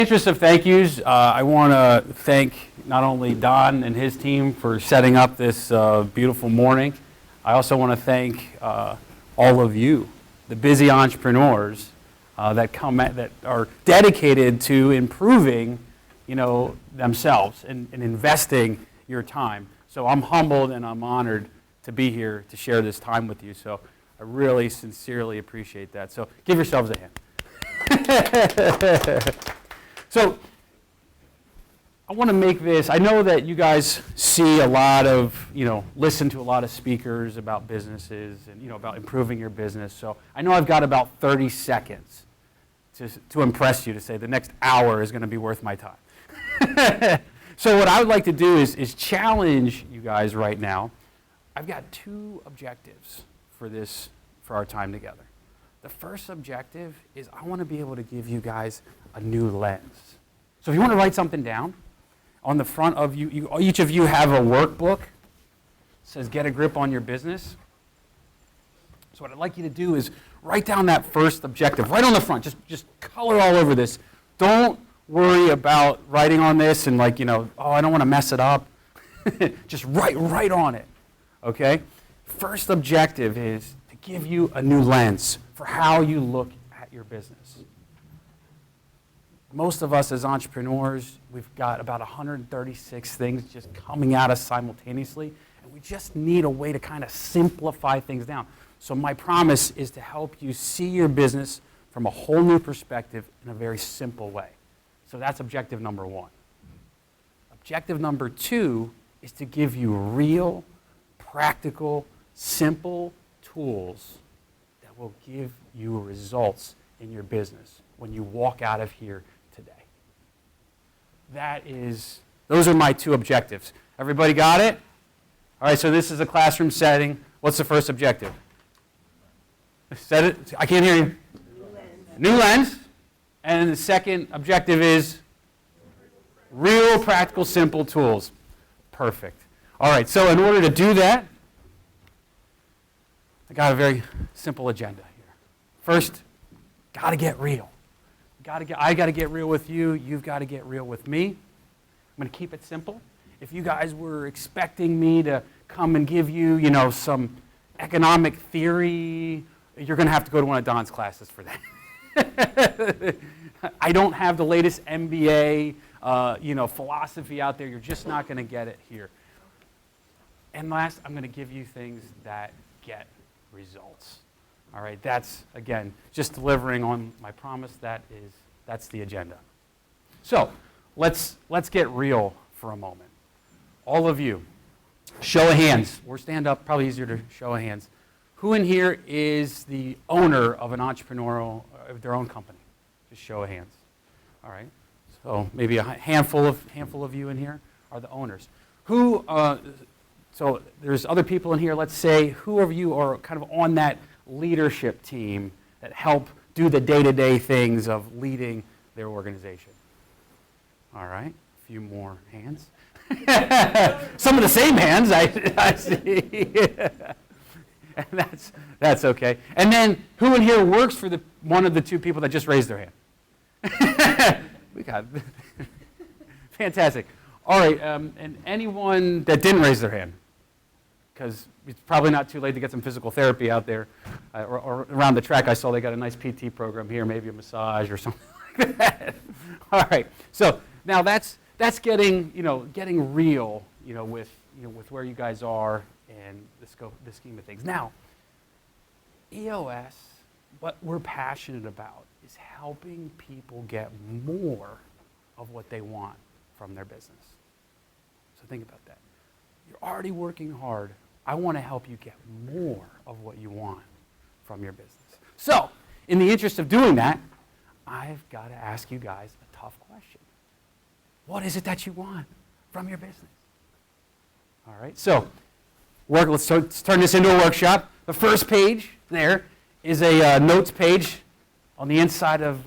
interest of thank yous, I want to thank not only Don and his team for setting up this beautiful morning. I also want to thank all of you, the busy entrepreneurs that are dedicated to improving, themselves and investing your time. So I'm humbled and I'm honored to be here to share this time with you. So I really sincerely appreciate that. So give yourselves a hand. So I want to make this, I know that you guys see a lot of, listen to a lot of speakers about businesses and, about improving your business. So I know I've got about 30 seconds to impress you, to say the next hour is going to be worth my time. So what I would like to do is challenge you guys right now. I've got two objectives for our time together. The first objective is I want to be able to give you guys a new lens. So if you want to write something down, on the front of each of you have a workbook. It says get a grip on your business. So what I'd like you to do is write down that first objective right on the front. Just color all over this. Don't worry about writing on this and I don't want to mess it up. Just write right on it. Okay? First objective is to give you a new lens for how you look at your business. Most of us as entrepreneurs, we've got about 136 things just coming at us simultaneously, and we just need a way to kind of simplify things down. So my promise is to help you see your business from a whole new perspective in a very simple way. So that's objective number one. Objective number two is to give you real, practical, simple tools that will give you results in your business when you walk out of here today. Those are my two objectives. Everybody got it? All right, so this is a classroom setting. What's the first objective? Said it? I can't hear you. New lens. And the second objective is real, practical, simple tools. Perfect. All right, so in order to do that, I got a very simple agenda here. First, got to get real. I got to get real with you. You've got to get real with me. I'm going to keep it simple. If you guys were expecting me to come and give you, some economic theory, you're going to have to go to one of Don's classes for that. I don't have the latest MBA, philosophy out there. You're just not going to get it here. And last, I'm going to give you things that get results. All right, that's, again, just delivering on my promise. That's the agenda. So let's get real for a moment. All of you, show of hands, or stand up, probably easier to show of hands. Who in here is the owner of an entrepreneurial, of their own company? Just show of hands. All right, so maybe a handful of you in here are the owners. So there's other people in here, let's say, who of you are kind of on that leadership team that help do the day-to-day things of leading their organization? All right, a few more hands. Some of the same hands, I see. And that's okay. And then who in here works for one of the two people that just raised their hand? We got fantastic. All right, and anyone that didn't raise their hand, because it's probably not too late to get some physical therapy out there, or around the track. I saw they got a nice PT program here, maybe a massage or something like that. All right, so now that's getting real, with where you guys are and the scheme of things. Now, EOS, what we're passionate about is helping people get more of what they want from their business. So think about that. You're already working hard. I want to help you get more of what you want from your business. So, in the interest of doing that, I've got to ask you guys a tough question. What is it that you want from your business? All right, so let's turn this into a workshop. The first page there is a notes page on the inside of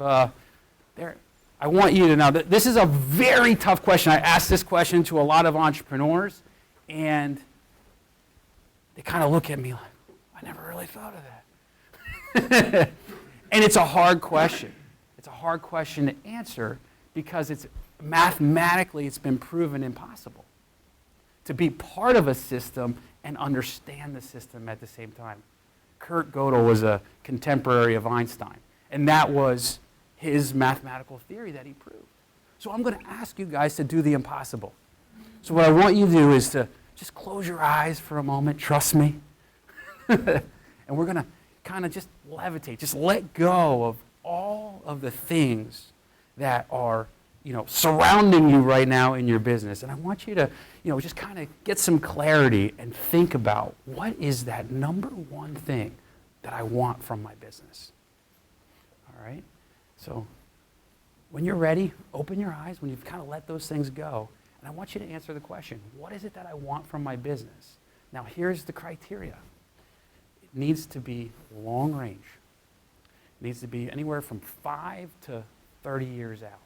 there. I want you to know that this is a very tough question. I asked this question to a lot of entrepreneurs, and they kind of look at me like, I never really thought of that. And it's a hard question. It's a hard question to answer because it's mathematically it's been proven impossible to be part of a system and understand the system at the same time. Kurt Gödel was a contemporary of Einstein, and that was his mathematical theory that he proved. So I'm going to ask you guys to do the impossible. So what I want you to do is to just close your eyes for a moment, trust me, and we're going to kind of just levitate, just let go of all of the things that are, surrounding you right now in your business. And I want you to, just kind of get some clarity and think about what is that number one thing that I want from my business. All right? So when you're ready, open your eyes when you've kind of let those things go. And I want you to answer the question, what is it that I want from my business? Now here's the criteria. It needs to be long range. It needs to be anywhere from 5 to 30 years out.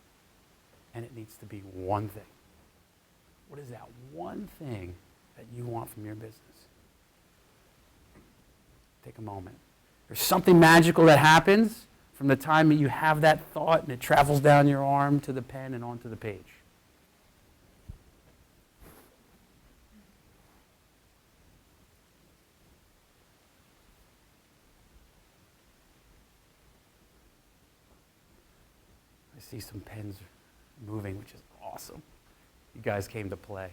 And it needs to be one thing. What is that one thing that you want from your business? Take a moment. There's something magical that happens from the time that you have that thought and it travels down your arm to the pen and onto the page. I see some pens moving, which is awesome. You guys came to play.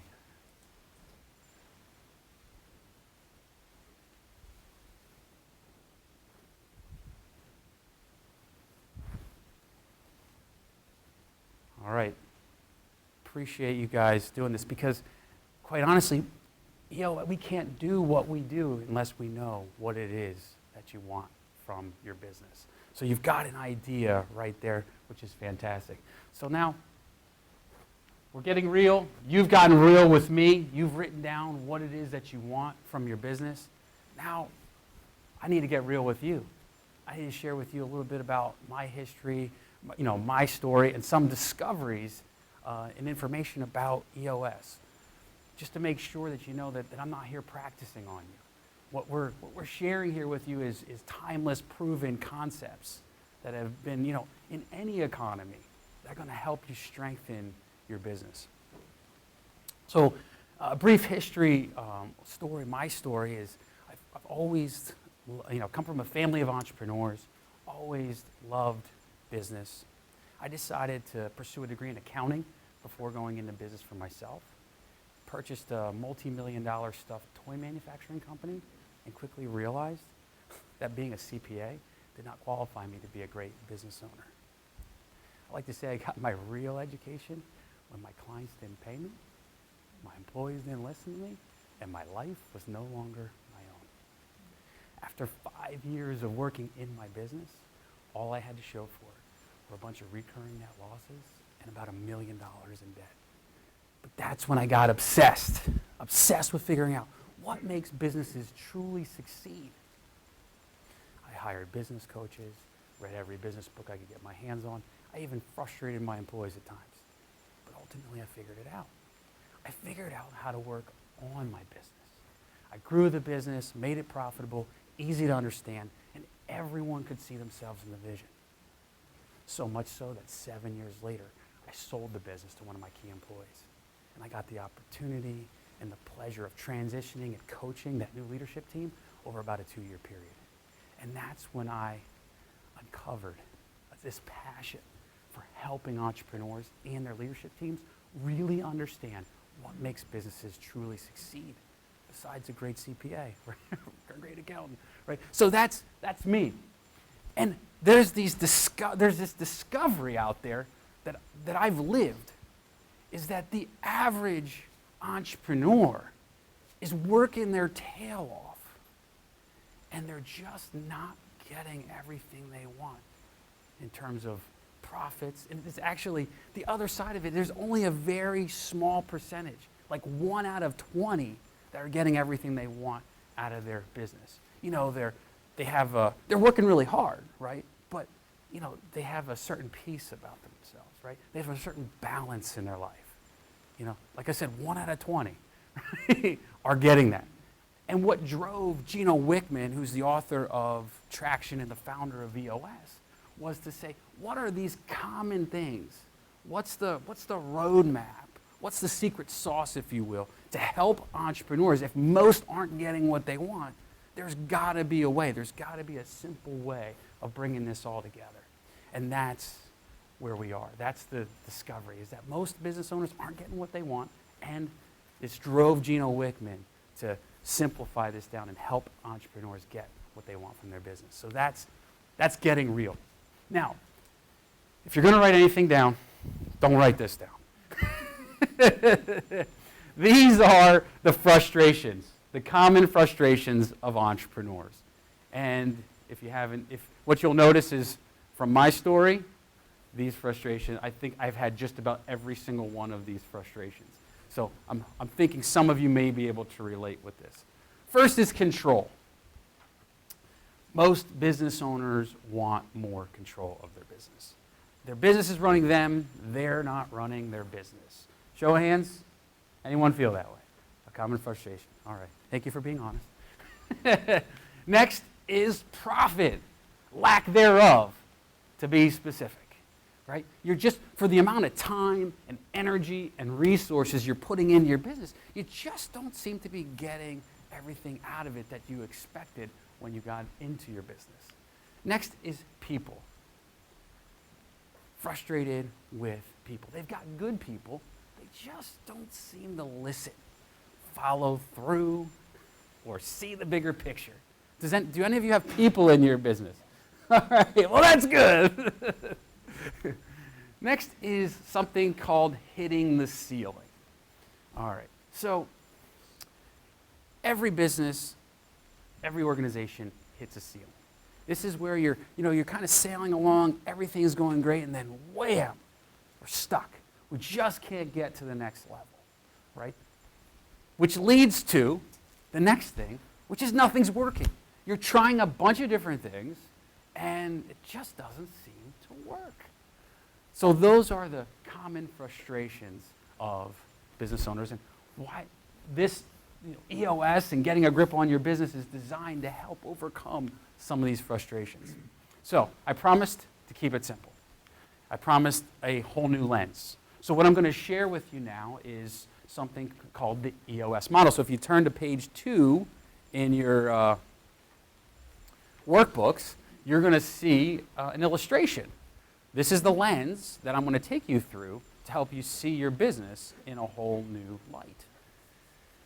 All right. Appreciate you guys doing this because, quite honestly, we can't do what we do unless we know what it is that you want from your business. So you've got an idea right there, which is fantastic. So now, we're getting real. You've gotten real with me. You've written down what it is that you want from your business. Now, I need to get real with you. I need to share with you a little bit about my history, my story, and some discoveries and information about EOS, just to make sure that you know that I'm not here practicing on you. What we're sharing here with you is timeless, proven concepts that have been, in any economy, that are going to help you strengthen your business. So a brief history story, my story is I've always, come from a family of entrepreneurs, always loved business. I decided to pursue a degree in accounting before going into business for myself. Purchased a multi-million-dollar stuffed toy manufacturing company and quickly realized that being a CPA did not qualify me to be a great business owner. I like to say I got my real education when my clients didn't pay me, my employees didn't listen to me, and my life was no longer my own. After 5 years of working in my business, all I had to show for it were a bunch of recurring net losses and about $1 million in debt. But that's when I got obsessed with figuring out what makes businesses truly succeed. I hired business coaches, read every business book I could get my hands on. I even frustrated my employees at times. But ultimately, I figured it out. I figured out how to work on my business. I grew the business, made it profitable, easy to understand, and everyone could see themselves in the vision. So much so that 7 years later, I sold the business to one of my key employees. And I got the opportunity and the pleasure of transitioning and coaching that new leadership team over about a 2-year period. And that's when I uncovered this passion for helping entrepreneurs and their leadership teams really understand what makes businesses truly succeed, besides a great CPA, or a great accountant, right? So that's me. And there's this discovery out there that I've lived, is that the average entrepreneur is working their tail off, and they're just not getting everything they want in terms of profits. And it's actually the other side of it. There's only a very small percentage, like 1 out of 20, that are getting everything they want out of their business. They're working really hard, right? But they have a certain peace about themselves, right? They have a certain balance in their life. Like I said, 1 out of 20 right, are getting that. And what drove Gino Wickman, who's the author of Traction and the founder of EOS, was to say, what are these common things? What's the roadmap? What's the secret sauce, if you will, to help entrepreneurs? If most aren't getting what they want, there's got to be a way. There's got to be a simple way of bringing this all together. And that's where we are. That's the discovery, is that most business owners aren't getting what they want, and this drove Gino Wickman to simplify this down and help entrepreneurs get what they want from their business. So that's getting real. Now, if you're going to write anything down, don't write this down. These are the frustrations, the common frustrations of entrepreneurs. And if what you'll notice is from my story, these frustrations, I think I've had just about every single one of these frustrations. So I'm thinking some of you may be able to relate with this. First is control. Most business owners want more control of their business. Their business is running them, they're not running their business. Show of hands, anyone feel that way? A common frustration. All right, thank you for being honest. Next is profit, lack thereof, to be specific. Right? You're just, for the amount of time and energy and resources you're putting into your business, you just don't seem to be getting everything out of it that you expected when you got into your business. Next is people. Frustrated with people. They've got good people, they just don't seem to listen, follow through, or see the bigger picture. Do any of you have people in your business? All right, well, that's good. Next is something called hitting the ceiling. All right, so every business, every organization hits a ceiling. This is where you're kind of sailing along, everything is going great, and then wham, we're stuck. We just can't get to the next level, right? Which leads to the next thing, which is nothing's working. You're trying a bunch of different things, and it just doesn't seem to work. So those are the common frustrations of business owners, and why this EOS and getting a grip on your business is designed to help overcome some of these frustrations. So I promised to keep it simple. I promised a whole new lens. So what I'm going to share with you now is something called the EOS model. So if you turn to page 2 in your workbooks, you're going to see an illustration. This is the lens that I'm going to take you through to help you see your business in a whole new light.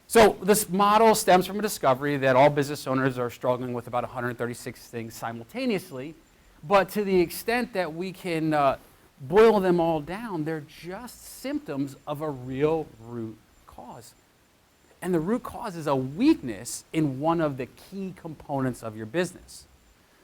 So this model stems from a discovery that all business owners are struggling with about 136 things simultaneously, but to the extent that we can boil them all down, they're just symptoms of a real root cause. And the root cause is a weakness in one of the key components of your business.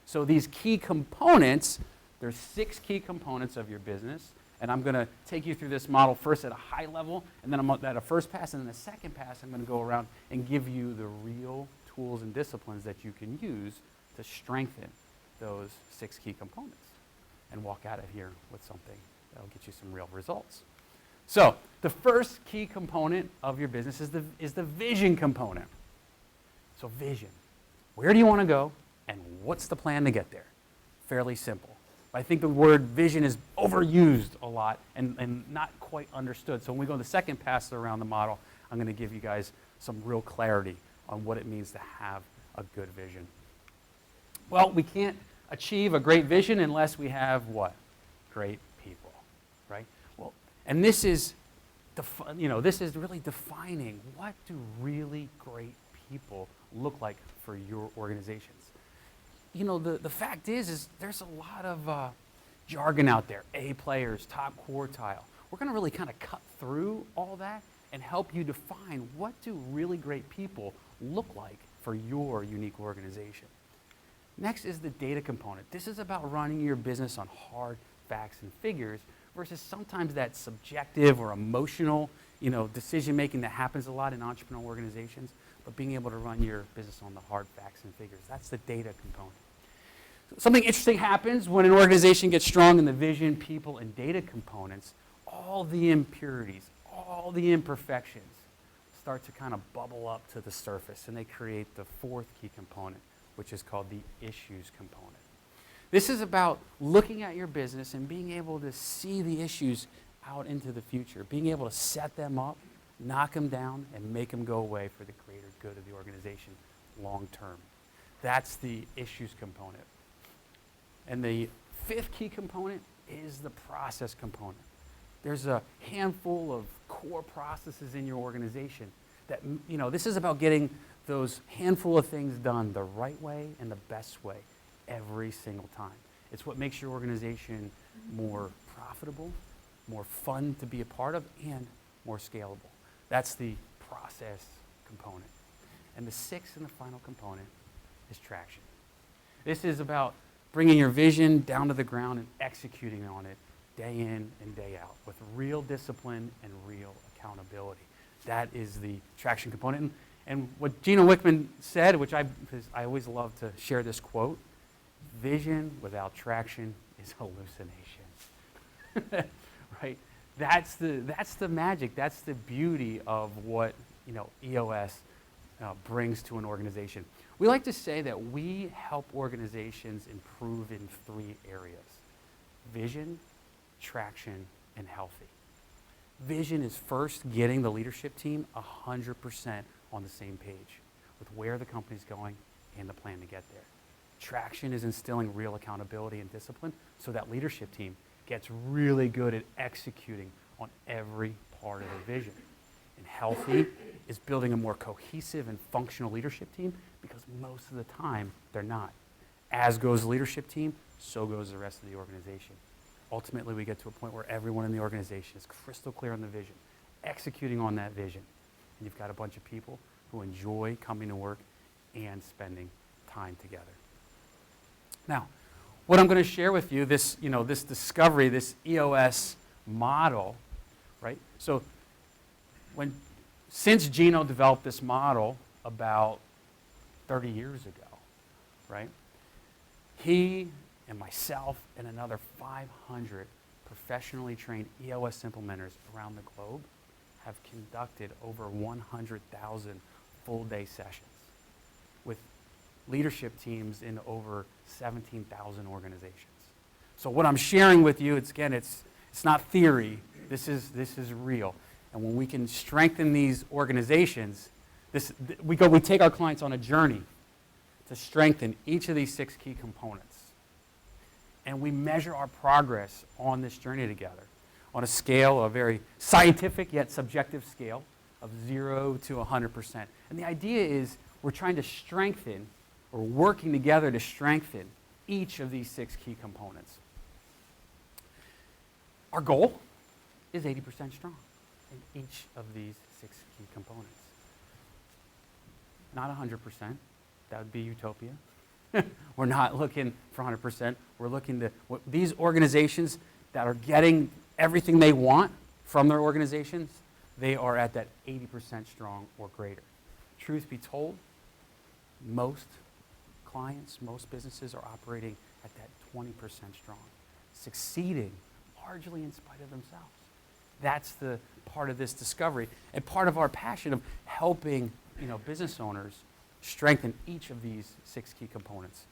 So these key components, there's 6 key components of your business, and I'm going to take you through this model first at a high level, and then at a first pass, and then a second pass, I'm going to go around and give you the real tools and disciplines that you can use to strengthen those 6 key components and walk out of here with something that'll get you some real results. So the first key component of your business is the vision component. So vision. Where do you want to go, and what's the plan to get there? Fairly simple. I think the word vision is overused a lot and not quite understood. So when we go to the second pass around the model, I'm going to give you guys some real clarity on what it means to have a good vision. Well, we can't achieve a great vision unless we have what? Great people, right? Well, and this is really defining what do really great people look like for your organizations. The fact is there's a lot of jargon out there, A players, top quartile. We're going to really kind of cut through all that and help you define what do really great people look like for your unique organization. Next is the data component. This is about running your business on hard facts and figures versus sometimes that subjective or emotional, decision-making that happens a lot in entrepreneurial organizations, but being able to run your business on the hard facts and figures. That's the data component. Something interesting happens when an organization gets strong in the vision, people, and data components. All the impurities, all the imperfections start to kind of bubble up to the surface, and they create the 4th key component, which is called the issues component. This is about looking at your business and being able to see the issues out into the future, being able to set them up, knock them down, and make them go away for the greater good of the organization long term. That's the issues component. And the fifth key component is the process component. There's a handful of core processes in your organization that, this is about getting those handful of things done the right way and the best way every single time. It's what makes your organization more profitable, more fun to be a part of, and more scalable. That's the process component. And the sixth and the final component is traction. This is about bringing your vision down to the ground and executing on it day in and day out with real discipline and real accountability. That is the traction component. And what Gino Wickman said, which I always love to share this quote, vision without traction is hallucination. Right? That's the magic. That's the beauty of what EOS brings to an organization. We like to say that we help organizations improve in 3 areas: vision, traction, and healthy. Vision is first getting the leadership team 100% on the same page with where the company's going and the plan to get there. Traction is instilling real accountability and discipline so that leadership team gets really good at executing on every part of the vision. And healthy is building a more cohesive and functional leadership team because most of the time they're not. As goes the leadership team, so goes the rest of the organization. Ultimately, we get to a point where everyone in the organization is crystal clear on the vision, executing on that vision. And you've got a bunch of people who enjoy coming to work and spending time together. Now, what I'm going to share with you, this discovery, this EOS model, right? So since Gino developed this model about 30 years ago, right? He and myself and another 500 professionally trained EOS implementers around the globe have conducted over 100,000 full-day sessions with leadership teams in over 17,000 organizations. So what I'm sharing with you, it's not theory. This is real. And when we can strengthen these organizations, we take our clients on a journey to strengthen each of these 6 key components. And we measure our progress on this journey together on a scale, a very scientific yet subjective scale of 0 to 100%. And the idea is we're trying to strengthen, or working together to strengthen each of these 6 key components. Our goal is 80% strong in each of these 6 key components. Not 100%. That would be utopia. We're not looking for 100%. We're looking to these organizations that are getting everything they want from their organizations, they are at that 80% strong or greater. Truth be told, most clients, most businesses are operating at that 20% strong, succeeding largely in spite of themselves. That's the part of this discovery and part of our passion of helping business owners strengthen each of these 6 key components.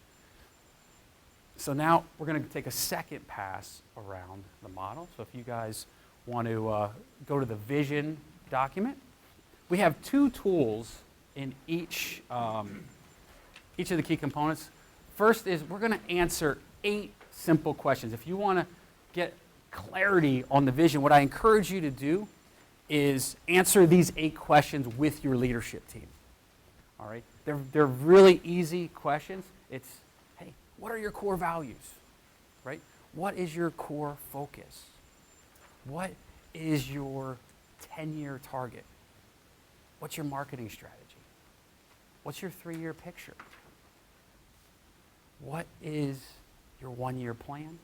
So now we're going to take a second pass around the model. So if you guys want to go to the vision document, we have 2 tools in each of the key components. First is we're going to answer 8 simple questions. If you want to get clarity on the vision, what I encourage you to do is answer these 8 questions with your leadership team. All right? They're really easy questions. It's, hey, what are your core values? Right? What is your core focus? What is your 10-year target? What's your marketing strategy? What's your 3-year picture? What is your 1-year plan?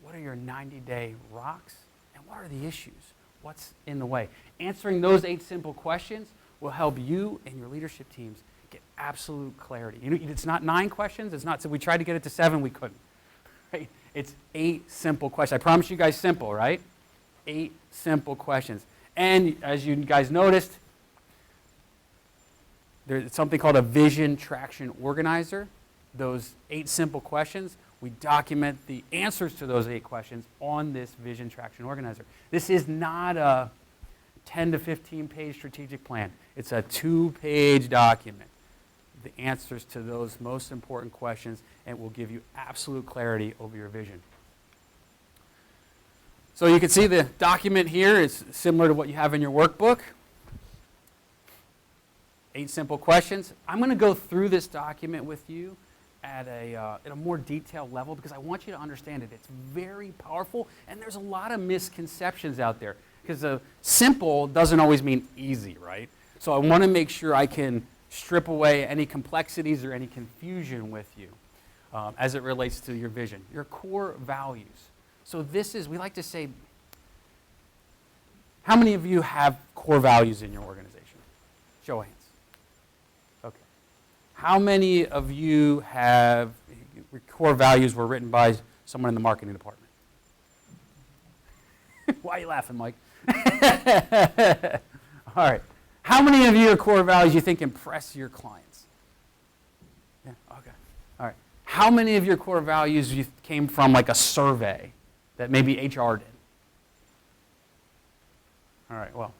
What are your 90-day rocks? And what are the issues? What's in the way? Answering those 8 simple questions will help you and your leadership teams get absolute clarity. It's not 9 questions. It's not, so we tried to get it to 7, we couldn't. Right? It's 8 simple questions. I promise you guys simple, right? 8 simple questions. And as you guys noticed, there's something called a vision traction organizer. Those 8 simple questions We document the answers to those 8 questions on this vision traction organizer. This is not a 10 to 15 page strategic plan. It's a 2-page document. The answers to those most important questions, and will give you absolute clarity over your vision. So you can see the document here is similar to what you have in your workbook. 8 simple questions. I'm going to go through this document with you at a more detailed level because I want you to understand it. It's very powerful, and there's a lot of misconceptions out there because simple doesn't always mean easy, right? So I want to make sure I can strip away any complexities or any confusion with you as it relates to your vision, your core values. So this is, we like to say, how many of you have core values in your organization? Show of hands. Okay. How many of you have, core values were written by someone in the marketing department? Why are you laughing, Mike? All right. How many of your core values you think impress your clients? Yeah, okay. All right. How many of your core values you came from like a survey that maybe HR did? All right, well,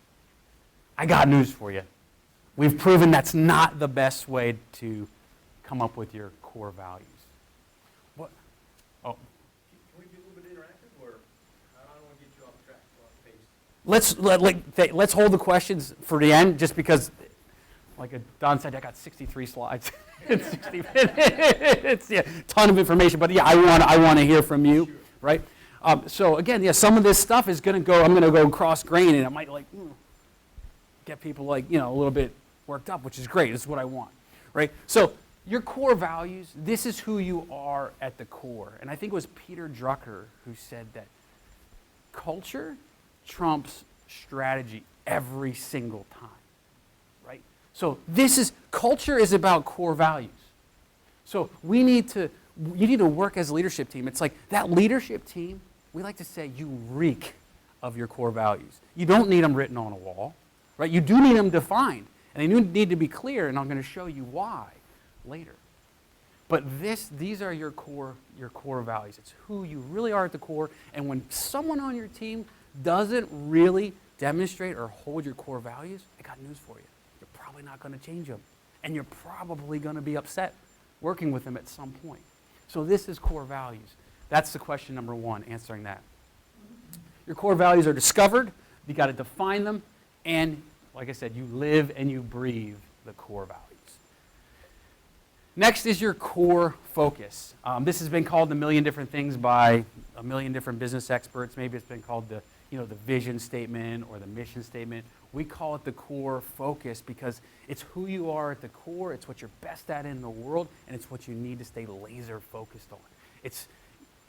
I got news for you. We've proven that's not the best way to come up with your core values. What? Oh. Can we be a little bit interactive, or I don't want to get you off track, off pace? Let's hold the questions for the end, just because, like Don said, I got 63 slides. It's 60 minutes. Yeah, ton of information, but yeah, I want to hear from you, sure. Right? So again, yeah, some of this stuff is going to go. I'm going to go cross grain, and it might get people a little bit worked up, which is great. This is what I want, right? So your core values. This is who you are at the core, and I think it was Peter Drucker who said that culture trumps strategy every single time, right? So culture is about core values. So you need to work as a leadership team. It's like that leadership team. We like to say you reek of your core values. You don't need them written on a wall, right? You do need them defined, and they need to be clear, and I'm going to show you why later. But these are your core values. It's who you really are at the core, and when someone on your team doesn't really demonstrate or hold your core values, I got news for you. You're probably not going to change them, and you're probably going to be upset working with them at some point. So this is core values. That's the question number 1, answering that. Your core values are discovered. You got to define them. And like I said, you live and you breathe the core values. Next is your core focus. This has been called a million different things by a million different business experts. Maybe it's been called the vision statement or the mission statement. We call it the core focus because it's who you are at the core. It's what you're best at in the world, and it's what you need to stay laser focused on. It's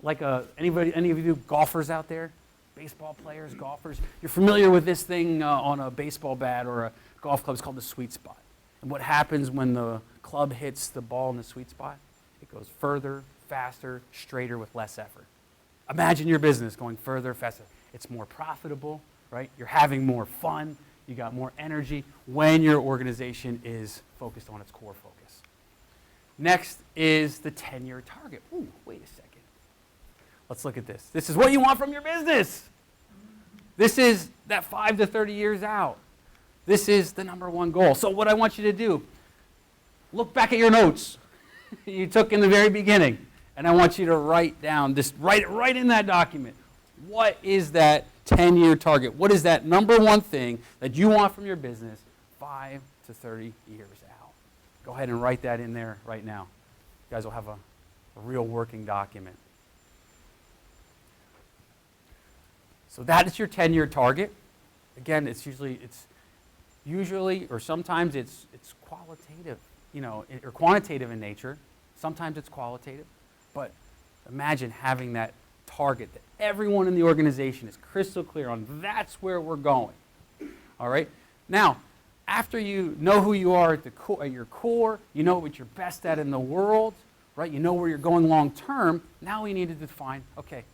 like any of you golfers out there, baseball players, golfers, you're familiar with this thing on a baseball bat or a golf club. It's called the sweet spot. And what happens when the club hits the ball in the sweet spot? It goes further, faster, straighter with less effort. Imagine your business going further, faster. It's more profitable, right? You're having more fun. You got more energy when your organization is focused on its core focus. Next is the 10-year target. Ooh, wait a second. Let's look at this. This is what you want from your business. This is that 5 to 30 years out. This is the number 1 goal. So what I want you to do, look back at your notes you took in the very beginning, and I want you to write down, write it right in that document. What is that 10-year target? What is that number 1 thing that you want from your business 5 to 30 years out? Go ahead and write that in there right now. You guys will have a real working document. So that is your 10-year target. Again, it's usually or sometimes it's qualitative, or quantitative in nature. Sometimes it's qualitative. But imagine having that target that everyone in the organization is crystal clear on. That's where we're going. All right? Now, after you know who you are at your core, you know what you're best at in the world, right? You know where you're going long term. Now we need to define, okay,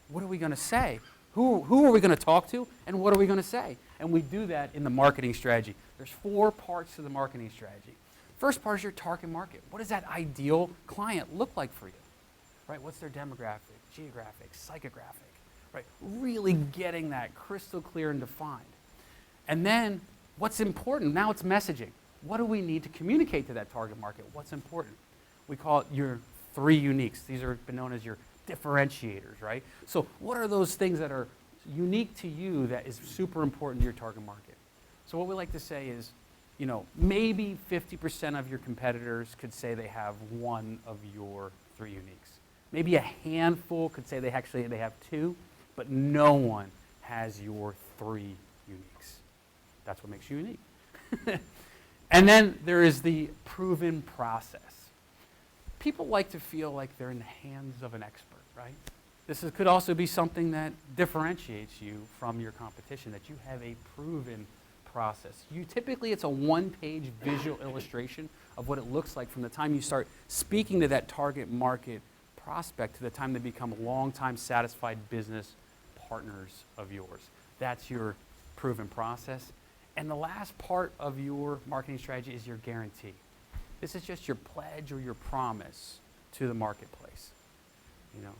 what are we going to say? Who are we going to talk to, and what are we going to say? And we do that in the marketing strategy. There's 4 parts to the marketing strategy. First part is your target market. What does that ideal client look like for you? right? What's their demographic, geographic, psychographic, right? Really getting that crystal clear and defined. And then what's important? Now it's messaging. What do we need to communicate to that target market? What's important? We call it your 3 uniques. These are been known as your differentiators, right? So what are those things that are unique to you that is super important to your target market? So what we like to say is, you know, maybe 50% of your competitors could say they have one of your 3 uniques. Maybe a handful could say they have 2, but no one has your 3 uniques. That's what makes you unique. And then there is the proven process. People like to feel like they're in the hands of an expert, right? Could also be something that differentiates you from your competition, that you have a proven process. Typically, it's a 1-page visual illustration of what it looks like from the time you start speaking to that target market prospect to the time they become long-time satisfied business partners of yours. That's your proven process. And the last part of your marketing strategy is your guarantee. This is just your pledge or your promise to the marketplace. You know,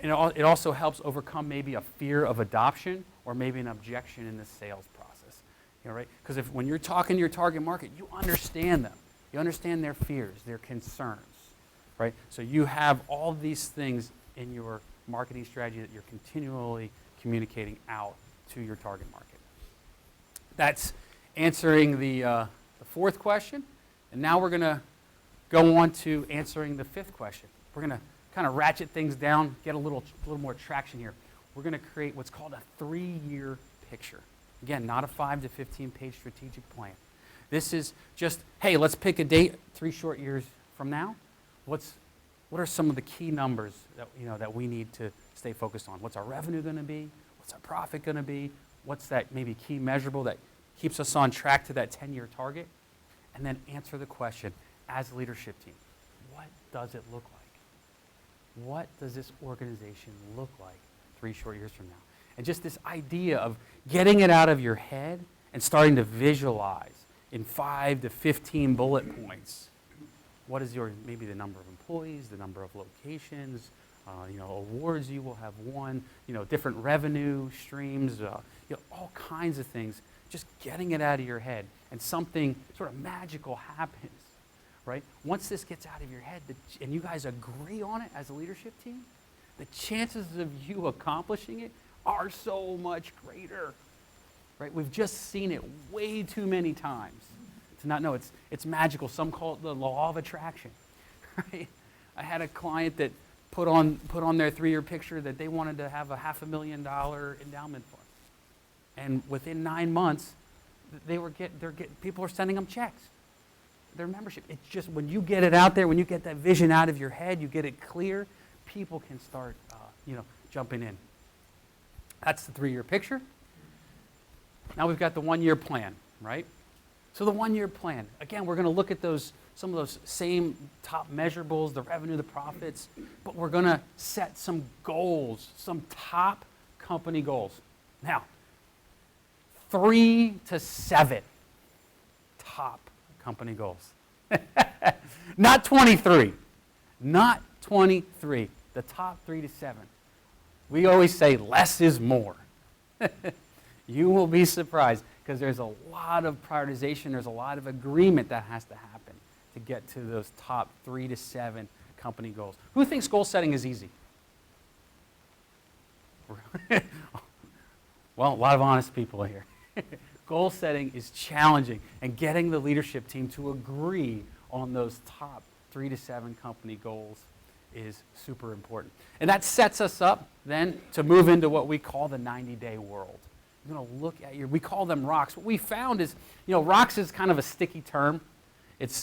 and it also helps overcome maybe a fear of adoption or maybe an objection in the sales process. You know, right? Because when you're talking to your target market, you understand them. You understand their fears, their concerns, right? So you have all these things in your marketing strategy that you're continually communicating out to your target market. That's answering the 4th question. And now we're going to go on to answering the 5th question. We're going to kind of ratchet things down, get a little more traction here. We're going to create what's called a 3-year picture. Again, not a 5 to 15-page strategic plan. This is just, hey, let's pick a date 3 short years from now. What are some of the key numbers that we need to stay focused on? What's our revenue going to be? What's our profit going to be? What's that maybe key measurable that keeps us on track to that 10-year target? And then answer the question, as a leadership team, what does it look like? What does this organization look like 3 short years from now? And just this idea of getting it out of your head and starting to visualize in 5 to 15 bullet points. What is maybe the number of employees, the number of locations, awards you will have won, different revenue streams, all kinds of things. Just getting it out of your head, and something sort of magical happens, right? Once this gets out of your head, and you guys agree on it as a leadership team, the chances of you accomplishing it are so much greater, right? We've just seen it way too many times to not know it's magical. Some call it the law of attraction, right? I had a client that put on their 3-year picture that they wanted to have a $500,000 endowment fund. And within 9 months, people are sending them checks. Their membership. It's just when you get it out there, when you get that vision out of your head, you get it clear, people can start, jumping in. That's the 3-year picture. Now we've got the 1-year plan, right? So the 1-year plan. Again, we're going to look at some of those same top measurables, the revenue, the profits, but we're going to set some goals, some top company goals. Now, 3 to 7 top company goals. Not 23. Not 23. The top 3 to 7. We always say less is more. You will be surprised because there's a lot of prioritization. There's a lot of agreement that has to happen to get to those top 3 to 7 company goals. Who thinks goal setting is easy? Well, a lot of honest people here. Goal setting is challenging, and getting the leadership team to agree on those top 3 to 7 company goals is super important. And that sets us up then to move into what we call the 90-day world. We're going to look at we call them rocks. What we found is, rocks is kind of a sticky term. It's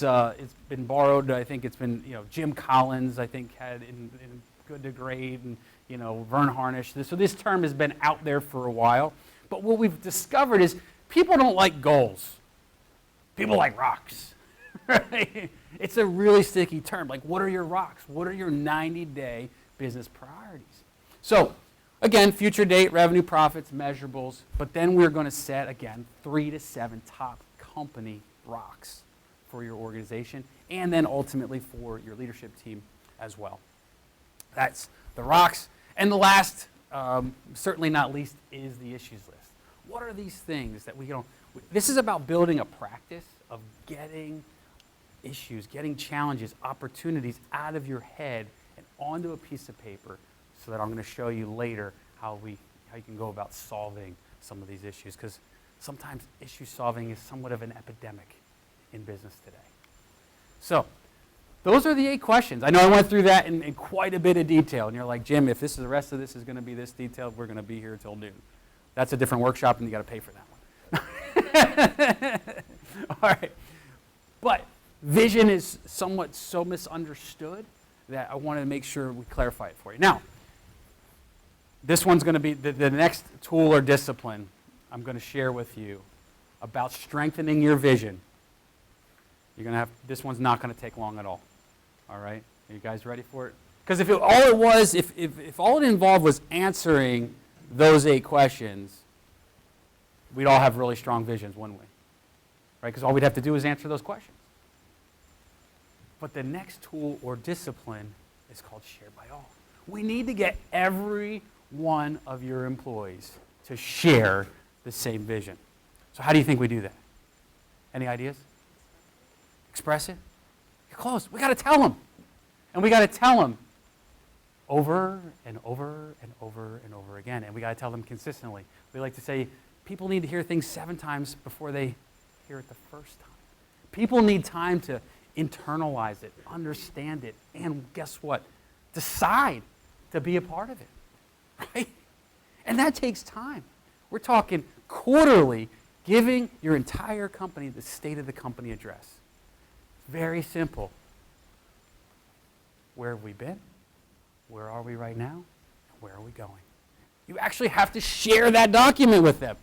been borrowed, I think it's been, Jim Collins, I think, had in Good to Great, and, Vern Harnish. So this term has been out there for a while. But what we've discovered is people don't like goals. People like rocks. Right? It's a really sticky term. Like, what are your rocks? What are your 90-day business priorities? So, again, future date, revenue, profits, measurables. But then we're going to set, again, 3 to 7 top company rocks for your organization, and then ultimately for your leadership team as well. That's the rocks. And the last, certainly not least, is the issues list. What are these things that we don't, this is about building a practice of getting issues, getting challenges, opportunities out of your head and onto a piece of paper so that I'm going to show you later how you can go about solving some of these issues, because sometimes issue solving is somewhat of an epidemic in business today. So, those are the 8 questions. I know I went through that in quite a bit of detail, and you're like, Jim, if the rest of this is going to be this detailed, we're going to be here until noon. That's a different workshop, and you got to pay for that one. All right. But vision is somewhat so misunderstood that I wanted to make sure we clarify it for you. Now, this one's going to be the next tool or discipline I'm going to share with you about strengthening your vision. You're going to have, this one's not going to take long at all. All right? Are you guys ready for it? Because if all it involved was answering those 8 questions, we'd all have really strong visions, wouldn't we? Right? Because all we'd have to do is answer those questions. But the next tool or discipline is called shared by all. We need to get every one of your employees to share the same vision. So how do you think we do that? Any ideas? Express it? You're close. We got to tell them. And we got to tell them over and over and over and over again. And we got to tell them consistently. We like to say people need to hear things 7 times before they hear it the first time. People need time to internalize it, understand it, and guess what? Decide to be a part of it, right? And that takes time. We're talking quarterly, giving your entire company the state of the company address. Very simple. Where have we been? Where are we right now? And where are we going? You actually have to share that document with them.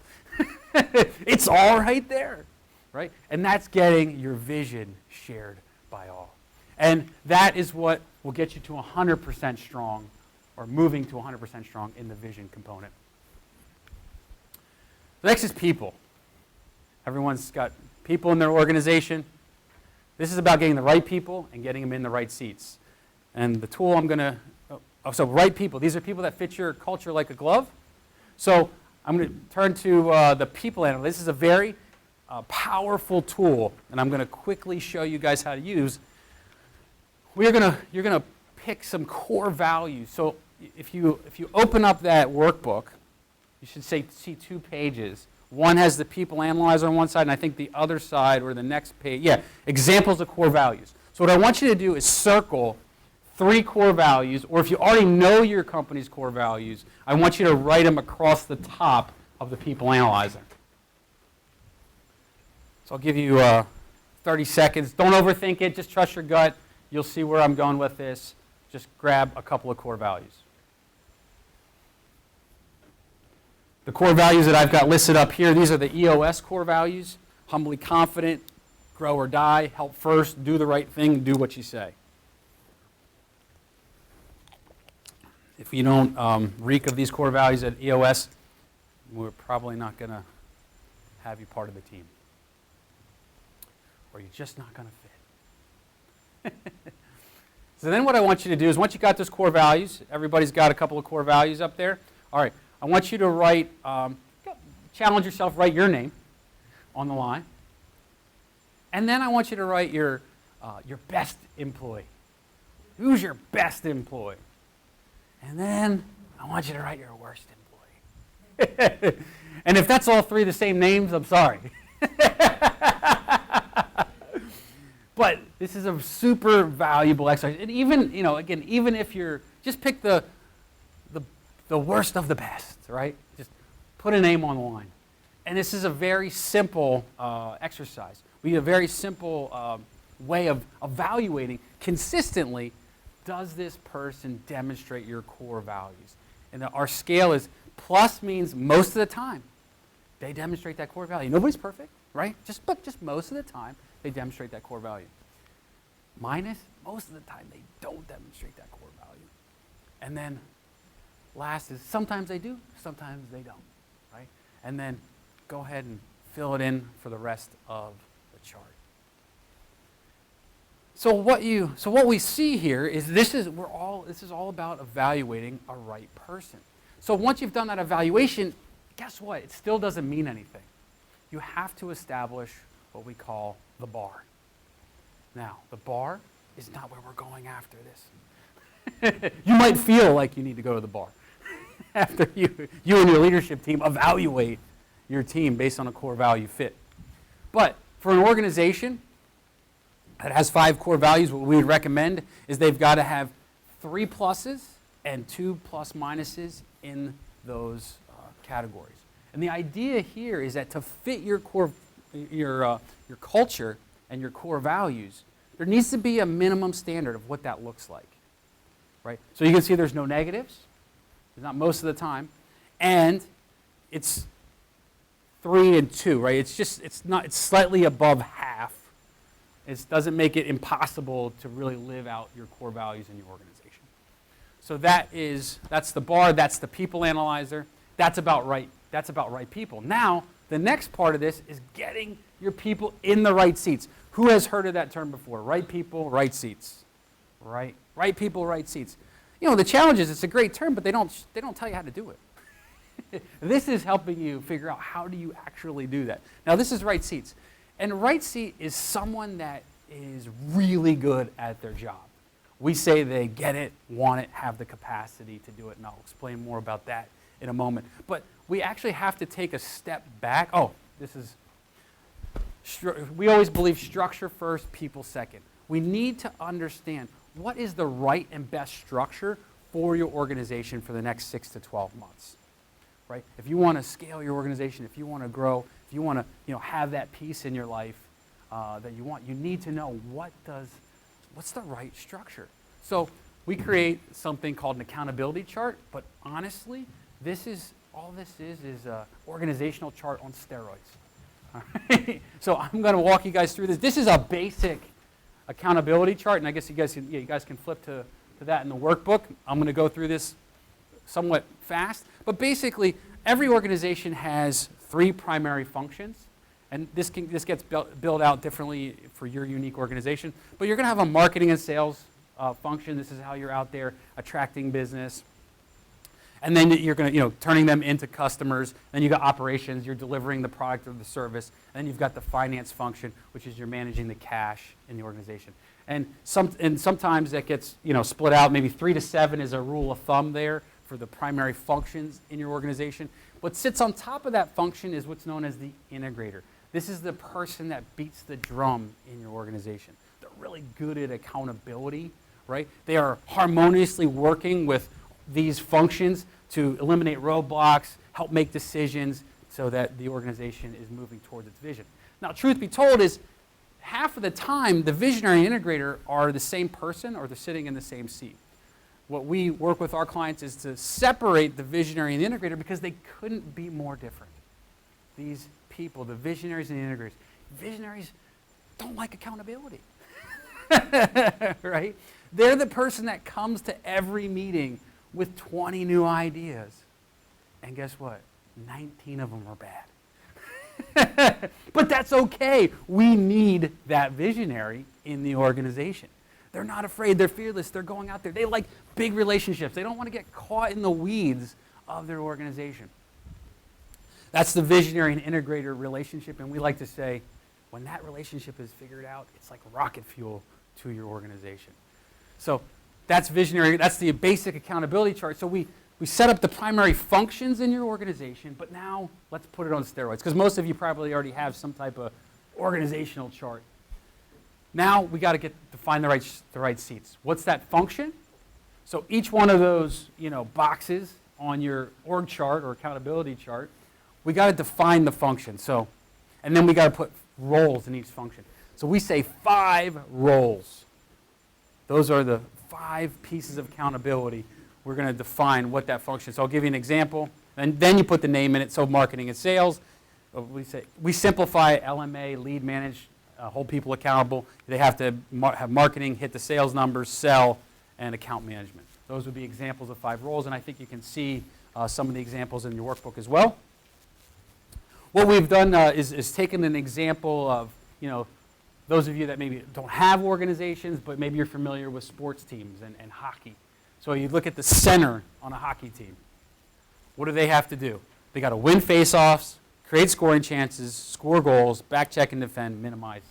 It's all right there, right? And that's getting your vision shared by all. And that is what will get you to 100% strong, or moving to 100% strong in the vision component. The next is people. Everyone's got people in their organization. This is about getting the right people and getting them in the right seats. And the tool I'm going to, so right people, these are people that fit your culture like a glove. So I'm going to turn to the people analyst. This is a very powerful tool, and I'm going to quickly show you guys how to use. You're going to pick some core values. So if you open up that workbook, you should see 2 pages. One has the people analyzer on one side, and I think the other side, or the next page, examples of core values. So what I want you to do is circle 3 core values, or if you already know your company's core values, I want you to write them across the top of the people analyzer. So I'll give you 30 seconds. Don't overthink it. Just trust your gut. You'll see where I'm going with this. Just grab a couple of core values. The core values that I've got listed up here, these are the EOS core values. Humbly confident, grow or die, help first, do the right thing, do what you say. If you don't reek of these core values at EOS, we're probably not going to have you part of the team. Or you're just not going to fit. So then what I want you to do is, once you got those core values, everybody's got a couple of core values up there. All right, I want you to write, challenge yourself, write your name on the line. And then I want you to write your best employee. Who's your best employee? And then I want you to write your worst employee. And if that's all 3 the same names, I'm sorry. But this is a super valuable exercise. And even, again, even if you're, just pick the worst of the best, right? Just put a name on the line. And this is a very simple exercise. We need a very simple way of evaluating consistently, does this person demonstrate your core values? And our scale is plus means most of the time they demonstrate that core value. Nobody's perfect, right? But just most of the time they demonstrate that core value. Minus, most of the time they don't demonstrate that core value. And then last is sometimes they do, sometimes they don't, right? And then go ahead and fill it in for the rest of the chart. So what we see here is this is all about evaluating a right person. So once you've done that evaluation, guess what? It still doesn't mean anything. You have to establish what we call the bar. Now, the bar is not where we're going after this. You might feel like you need to go to the bar after you and your leadership team evaluate your team based on a core value fit. But for an organization that has 5 core values, what we would recommend is they've got to have 3 pluses and 2 plus minuses in those categories. And the idea here is that to fit your core, your culture and your core values, there needs to be a minimum standard of what that looks like, right? So you can see there's no negatives, there's not most of the time, and it's 3 and 2, right? It's slightly above half. It doesn't make it impossible to really live out your core values in your organization. So that's the bar, that's the people analyzer, that's about right people. Now, the next part of this is getting your people in the right seats. Who has heard of that term before? Right people, right seats. Right people, right seats. You know, the challenge is it's a great term, but they don't tell you how to do it. This is helping you figure out how do you actually do that. Now, this is right seats. And right seat is someone that is really good at their job. We say they get it, want it, have the capacity to do it, and I'll explain more about that in a moment. But we actually have to take a step back. We always believe structure first, people second. We need to understand what is the right and best structure for your organization for the next 6 to 12 months. Right? If you want to scale your organization, if you want to grow, if you want to have that peace in your life that you want, you need to know what's the right structure. So we create something called an accountability chart, but honestly, all this is an organizational chart on steroids. All right? So I'm going to walk you guys through this. This is a basic accountability chart, and I guess you guys can flip to that in the workbook. I'm going to go through this somewhat fast, but basically every organization has 3 primary functions, and this gets built out differently for your unique organization, but you're going to have a marketing and sales function. This is how you're out there attracting business, and then you're going to turning them into customers. Then you got operations, you're delivering the product or the service, and then you've got the finance function, which is you're managing the cash in the organization. And sometimes that gets split out. Maybe 3 to 7 is a rule of thumb there for the primary functions in your organization. What sits on top of that function is what's known as the integrator. This is the person that beats the drum in your organization. They're really good at accountability, right? They are harmoniously working with these functions to eliminate roadblocks, help make decisions so that the organization is moving towards its vision. Now, truth be told is half of the time, the visionary and integrator are the same person or they're sitting in the same seat. What we work with our clients is to separate the visionary and the integrator because they couldn't be more different. These people, the visionaries and the integrators, visionaries don't like accountability, right? They're the person that comes to every meeting with 20 new ideas. And guess what? 19 of them are bad. But that's okay. We need that visionary in the organization. They're not afraid. They're fearless. They're going out there. They like big relationships. They don't want to get caught in the weeds of their organization. That's the visionary and integrator relationship. And we like to say, when that relationship is figured out, it's like rocket fuel to your organization. So that's visionary. That's the basic accountability chart. So we set up the primary functions in your organization, but now let's put it on steroids, because most of you probably already have some type of organizational chart. Now we got to find the right seats. What's that function? So each one of those boxes on your org chart or accountability chart, we got to define the function. So, and then we got to put roles in each function. So we say 5 roles. Those are the 5 pieces of accountability. We're going to define what that function is. So I'll give you an example, and then you put the name in it. So marketing and sales. We simplify LMA, lead manage, hold people accountable. They have to have marketing, hit the sales numbers, sell, and account management. Those would be examples of 5 roles, and I think you can see some of the examples in your workbook as well. What we've done is taken an example of those of you that maybe don't have organizations, but maybe you're familiar with sports teams and hockey. So you look at the center on a hockey team. What do they have to do? They got to win face-offs, create scoring chances, score goals, back check and defend, minimize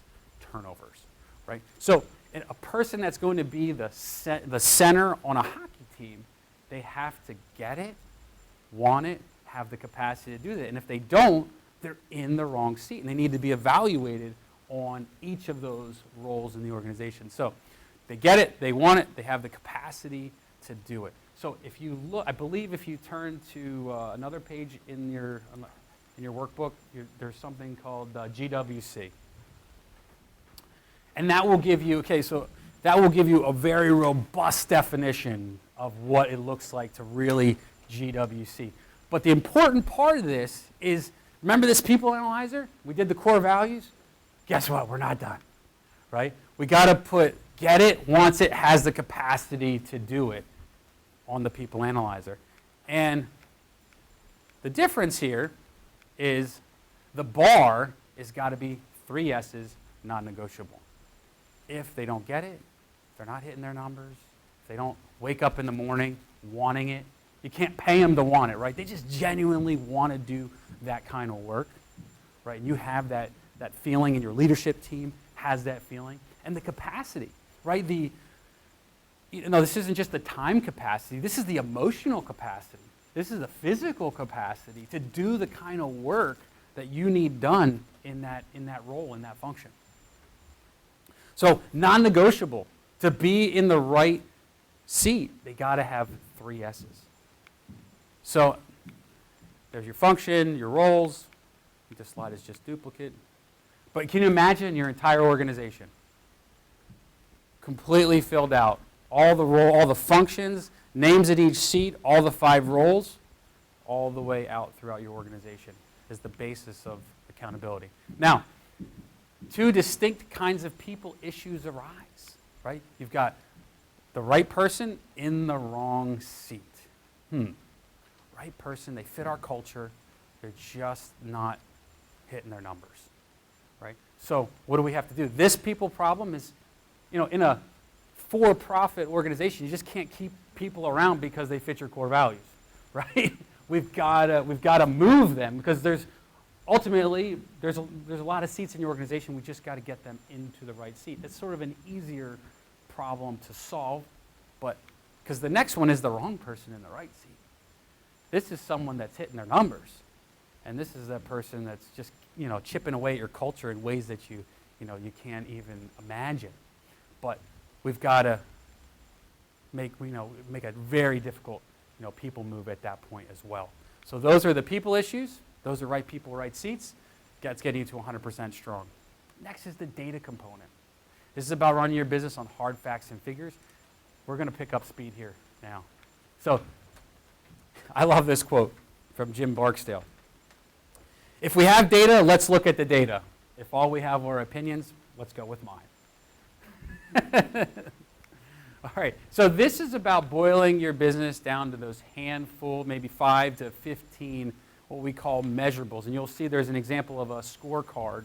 turnovers, right? So a person that's going to be the center on a hockey team, they have to get it, want it, have the capacity to do that. And if they don't, they're in the wrong seat, and they need to be evaluated on each of those roles in the organization. So they get it, they want it, they have the capacity to do it. So if you look, I believe if you turn to another page in your workbook, there's something called GWC. And that will give you, that will give you a very robust definition of what it looks like to really GWC. But the important part of this is, remember this people analyzer? We did the core values. Guess what? We're not done, right? We got to put get it, wants it, has the capacity to do it on the people analyzer. And the difference here is the bar has got to be 3 S's, non-negotiable. If they don't get it, if they're not hitting their numbers, if they don't wake up in the morning wanting it, you can't pay them to want it, right? They just genuinely want to do that kind of work, right? And you have that feeling, and your leadership team has that feeling. And the capacity, right? This isn't just the time capacity. This is the emotional capacity. This is the physical capacity to do the kind of work that you need done in that role, in that function. So non-negotiable, to be in the right seat, they got to have 3 S's. So there's your function, your roles. This slide is just duplicate. But can you imagine your entire organization completely filled out? All the functions, names at each seat, all the 5 roles, all the way out throughout your organization is the basis of accountability. Now, 2 distinct kinds of people issues arise, right? You've got the right person in the wrong seat. Right person, they fit our culture, they're just not hitting their numbers, right? So what do we have to do? This people problem is, in a for-profit organization, you just can't keep people around because they fit your core values, right? We've got to move them, because there's a lot of seats in your organization. We just got to get them into the right seat. It's sort of an easier problem to solve, but because the next one is the wrong person in the right seat. This is someone that's hitting their numbers, and this is that person that's just chipping away at your culture in ways that you can't even imagine. But we've got to make a very difficult people move at that point as well. So those are the people issues. Those are right people, right seats. That's getting you to 100% strong. Next is the data component. This is about running your business on hard facts and figures. We're going to pick up speed here now. So I love this quote from Jim Barksdale. If we have data, let's look at the data. If all we have are opinions, let's go with mine. All right, so this is about boiling your business down to those handful, maybe 5 to 15, what we call measurables. And you'll see there's an example of a scorecard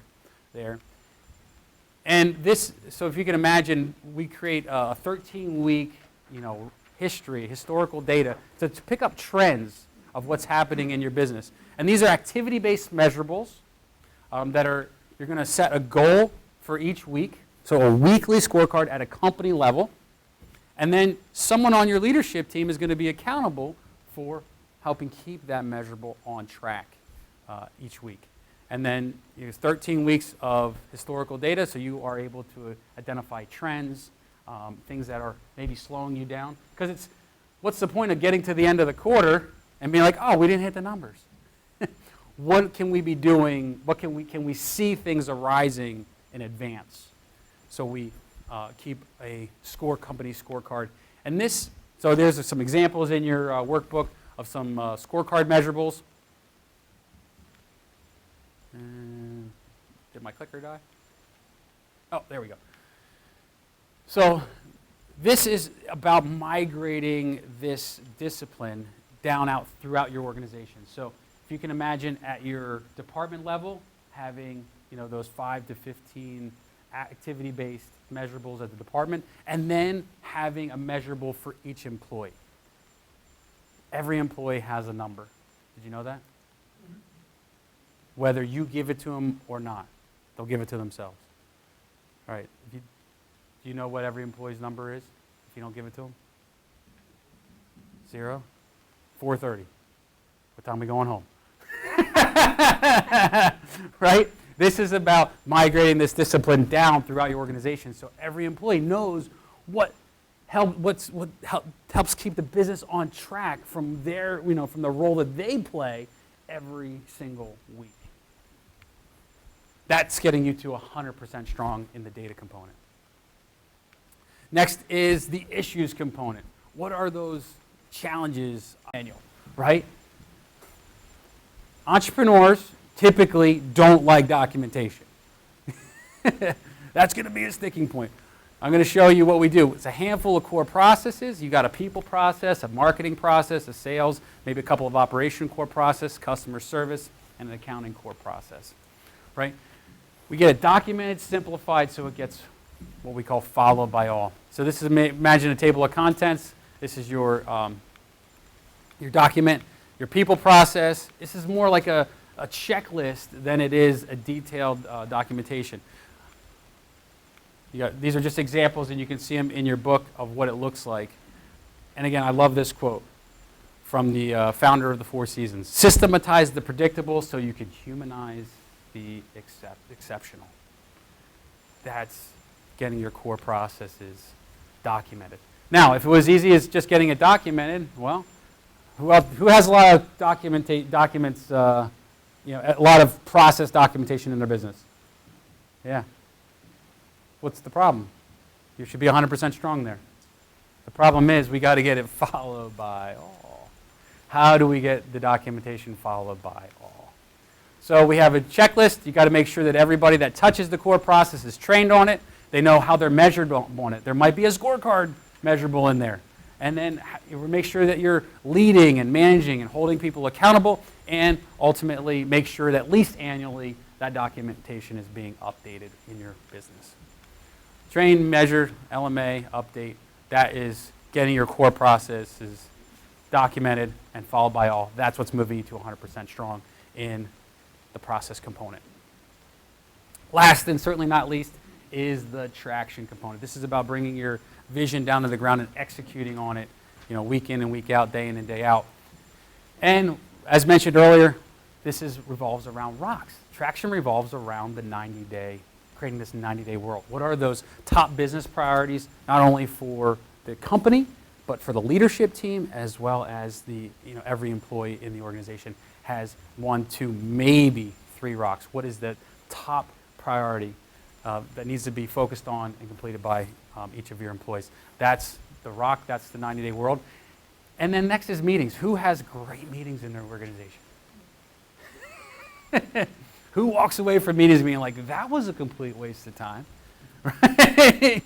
there. And this, so if you can imagine, we create a 13-week, historical data to pick up trends of what's happening in your business. And these are activity-based measurables you're going to set a goal for each week, so a weekly scorecard at a company level. And then someone on your leadership team is going to be accountable for helping keep that measurable on track each week. And then 13 weeks of historical data, so you are able to identify trends, things that are maybe slowing you down. Because what's the point of getting to the end of the quarter and being like, oh, we didn't hit the numbers? What can we be doing? Can we see things arising in advance? So we keep a company scorecard. And so there's some examples in your workbook of some scorecard measurables. Did my clicker die? Oh, there we go. So this is about migrating this discipline out throughout your organization. So if you can imagine at your department level having those 5 to 15 activity-based measurables at the department, and then having a measurable for each employee. Every employee has a number. Did you know that? Whether you give it to them or not, they'll give it to themselves. All right. Do you know what every employee's number is if you don't give it to them? 0? 4:30. What time are we going home? Right? This is about migrating this discipline down throughout your organization so every employee knows what helps keep the business on track from their, from the role that they play every single week. That's getting you to 100% strong in the data component. Next is the issues component. What are those challenges manual, right? Entrepreneurs typically don't like documentation. That's going to be a sticking point. I'm going to show you what we do. It's a handful of core processes. You've got a people process, a marketing process, a sales, maybe a couple of operation core process, customer service, and an accounting core process, right? We get it documented, simplified, so it gets what we call followed by all. So this is, imagine a table of contents. This is your document, your people process. This is more like a checklist than it is a detailed documentation. These are just examples, and you can see them in your book of what it looks like. And again, I love this quote from the founder of the Four Seasons. Systematize the predictable so you can humanize the exceptional. That's getting your core processes documented. Now, if it was easy as just getting it documented, well, who has a lot of documents, a lot of process documentation in their business? Yeah. What's the problem? You should be 100% strong there. The problem is we got to get it followed by all. How do we get the documentation followed by all? So we have a checklist. You got to make sure that everybody that touches the core process is trained on it. They know how they're measured on it. There might be a scorecard measurable in there. And then make sure that you're leading and managing and holding people accountable, and ultimately make sure that at least annually that documentation is being updated in your business. Train, measure, LMA, update. That is getting your core processes documented and followed by all. That's what's moving you to 100% strong in the process component. Last and certainly not least is the traction component. This is about bringing your vision down to the ground and executing on it, week in and week out, day in and day out. And as mentioned earlier, this revolves around rocks. Traction revolves around the 90-day, creating this 90-day world. What are those top business priorities, not only for the company, but for the leadership team, as well as every employee in the organization has 1, 2, maybe 3 rocks. What is the top priority that needs to be focused on and completed by each of your employees? That's the rock, that's the 90-day world. And then next is meetings. Who has great meetings in their organization? Who walks away from meetings being like, that was a complete waste of time? Right?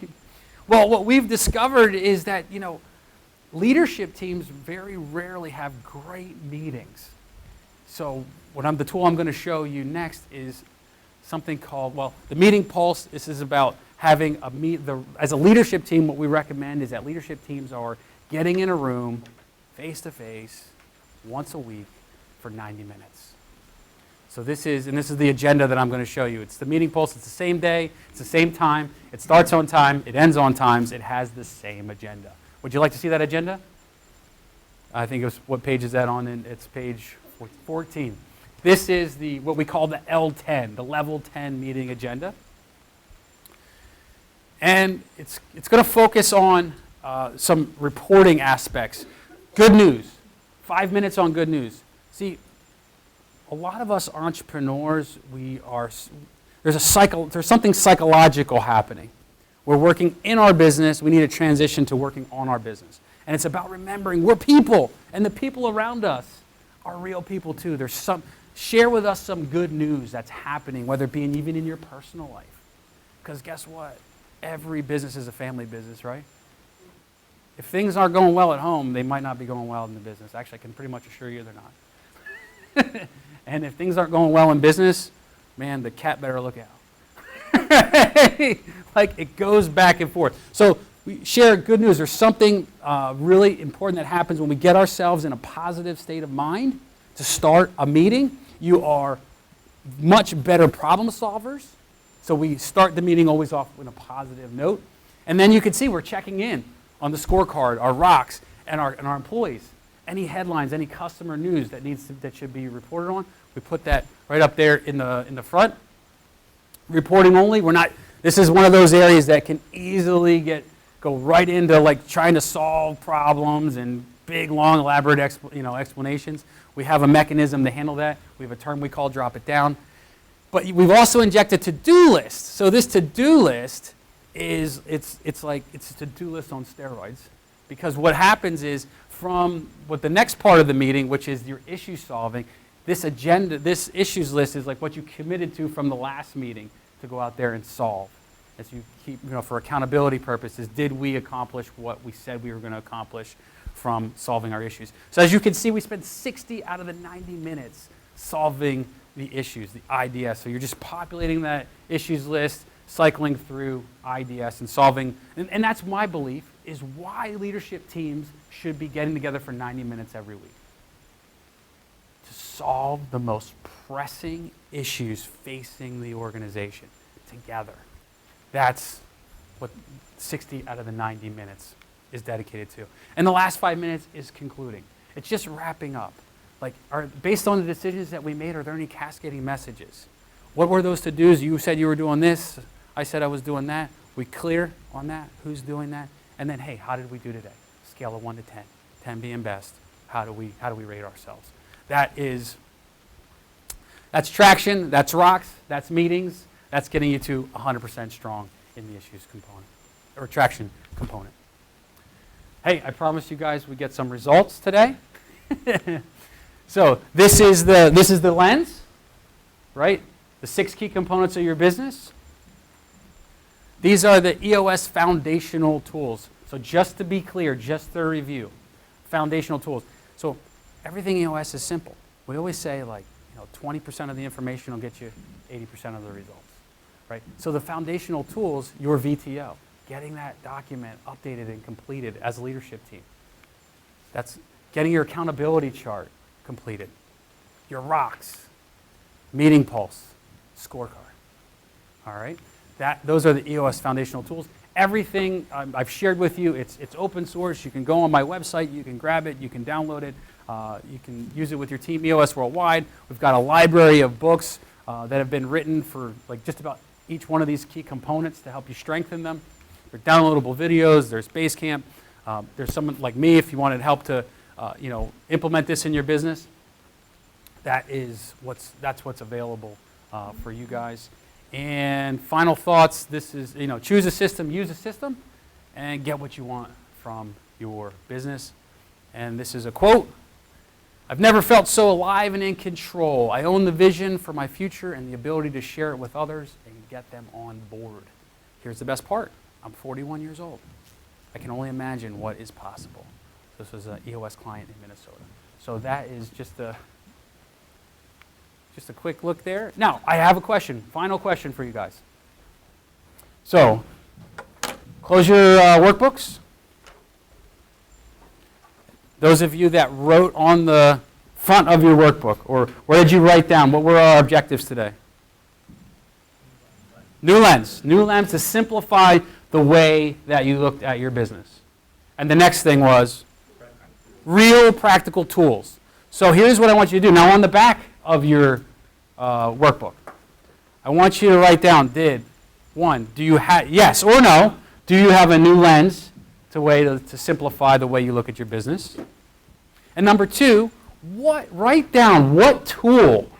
Well, what we've discovered is that, leadership teams very rarely have great meetings. So the tool I'm going to show you next is something called, the meeting pulse. This is about having as a leadership team, what we recommend is that leadership teams are getting in a room face-to-face once a week for 90 minutes. So this is the agenda that I'm going to show you. It's the meeting pulse. It's the same day. It's the same time. It starts on time. It ends on times. It has the same agenda. Would you like to see that agenda? I think what page is that on? It's page 14. This is what we call the L10, the level 10 meeting agenda. And it's going to focus on some reporting aspects. Good news. 5 minutes on good news. See, a lot of us entrepreneurs, there's something psychological happening. We're working in our business. We need to transition to working on our business. And it's about remembering we're people, and the people around us are real people too. Share with us some good news that's happening, whether it be even in your personal life. Because guess what? Every business is a family business, right? If things aren't going well at home, they might not be going well in the business. Actually, I can pretty much assure you they're not. And if things aren't going well in business, man, the cat better look out. Like it goes back and forth. So we share good news. There's something really important that happens when we get ourselves in a positive state of mind to start a meeting. You are much better problem solvers. So we start the meeting always off with a positive note. And then you can see we're checking in on the scorecard, our rocks, and our employees. Any headlines, any customer news that should be reported on, we put that right up there in the front. Reporting only, this is one of those areas that can easily go right into like trying to solve problems and big, long, elaborate explanations. We have a mechanism to handle that. We have a term we call drop it down. But we've also injected to-do lists. So this to-do list it's a to-do list on steroids. Because what happens is from the next part of the meeting, which is your issue solving, this issues list is like what you committed to from the last meeting to go out there and solve. As you keep, for accountability purposes, did we accomplish what we said we were going to accomplish from solving our issues? So as you can see, we spent 60 out of the 90 minutes solving the issues, the IDS. So you're just populating that issues list, cycling through IDS and solving. And that's my belief, is why leadership teams should be getting together for 90 minutes every week. To solve the most pressing issues facing the organization together. That's what 60 out of the 90 minutes is dedicated to. And the last 5 minutes is concluding. It's just wrapping up. Like, based on the decisions that we made, are there any cascading messages? What were those to-dos? You said you were doing this. I said I was doing that. We clear on that? Who's doing that? And then, hey, how did we do today? Scale of 1 to 10. 10 being best. How do we rate ourselves? That's traction. That's rocks. That's meetings. That's getting you to 100% strong in the issues component, or traction component. Hey, I promised you guys we'd get some results today. So this is the lens, right? The 6 key components of your business. These are the EOS foundational tools. So just to be clear, just to review, foundational tools. So everything EOS is simple. We always say 20% of the information will get you 80% of the results, right? So the foundational tools, your VTO, getting that document updated and completed as a leadership team. That's getting your accountability chart completed. Your rocks, meeting pulse, scorecard. All right? Those are the EOS foundational tools. Everything I've shared with you, it's open source. You can go on my website, you can grab it, you can download it, you can use it with your team, EOS Worldwide. We've got a library of books that have been written for just about each one of these key components to help you strengthen them. There are downloadable videos, there's Basecamp, there's someone like me if you wanted help to implement this in your business. That's what's available for you guys. And final thoughts, this is, choose a system, use a system, and get what you want from your business. And this is a quote: "I've never felt so alive and in control. I own the vision for my future and the ability to share it with others and get them on board." Here's the best part. I'm 41 years old. I can only imagine what is possible. This was an EOS client in Minnesota. So that is just a quick look there. Now, I have a question, final question for you guys. So, close your workbooks. Those of you that wrote on the front of your workbook, or where did you write down? What were our objectives today? New lens to simplify the way that you looked at your business. And the next thing was real practical tools. So here's what I want you to do. Now on the back of your workbook, I want you to write down, do you have, yes or no, do you have a new lens to simplify the way you look at your business? And number 2, write down what tool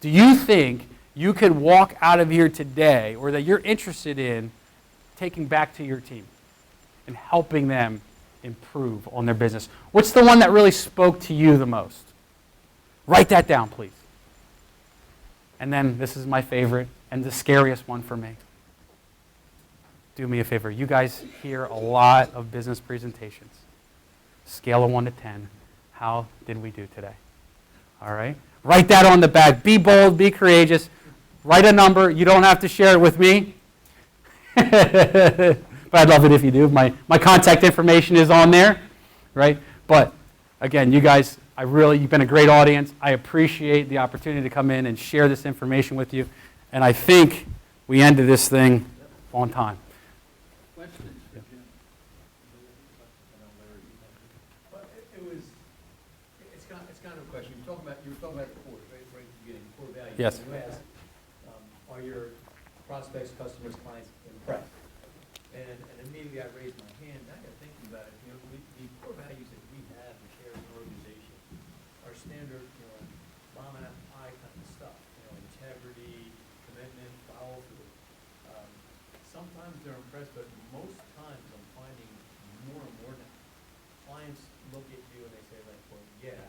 do you think you could walk out of here today, or that you're interested in taking back to your team and helping them improve on their business. What's the one that really spoke to you the most? Write that down, please. And then this is my favorite and the scariest one for me. Do me a favor. You guys hear a lot of business presentations. Scale of 1 to 10. How did we do today? All right? Write that on the back. Be bold. Be courageous. Write a number. You don't have to share it with me. But I'd love it if you do. My contact information is on there, right? But again, you guys, you've been a great audience. I appreciate the opportunity to come in and share this information with you. And I think we ended this thing on time. Questions for Jim? Well, it's kind of a question. You were talking about the core, right at the beginning, core values. Yes. You asked, are your prospects, customers, clients impressed? And immediately I raised my hand. I got thinking about it. The core values that we have to share as an organization are standard, mom and I kind of stuff. Integrity, commitment, follow through. Sometimes they're impressed, but most times I'm finding more and more now. Clients look at you and they say, like, well, yeah.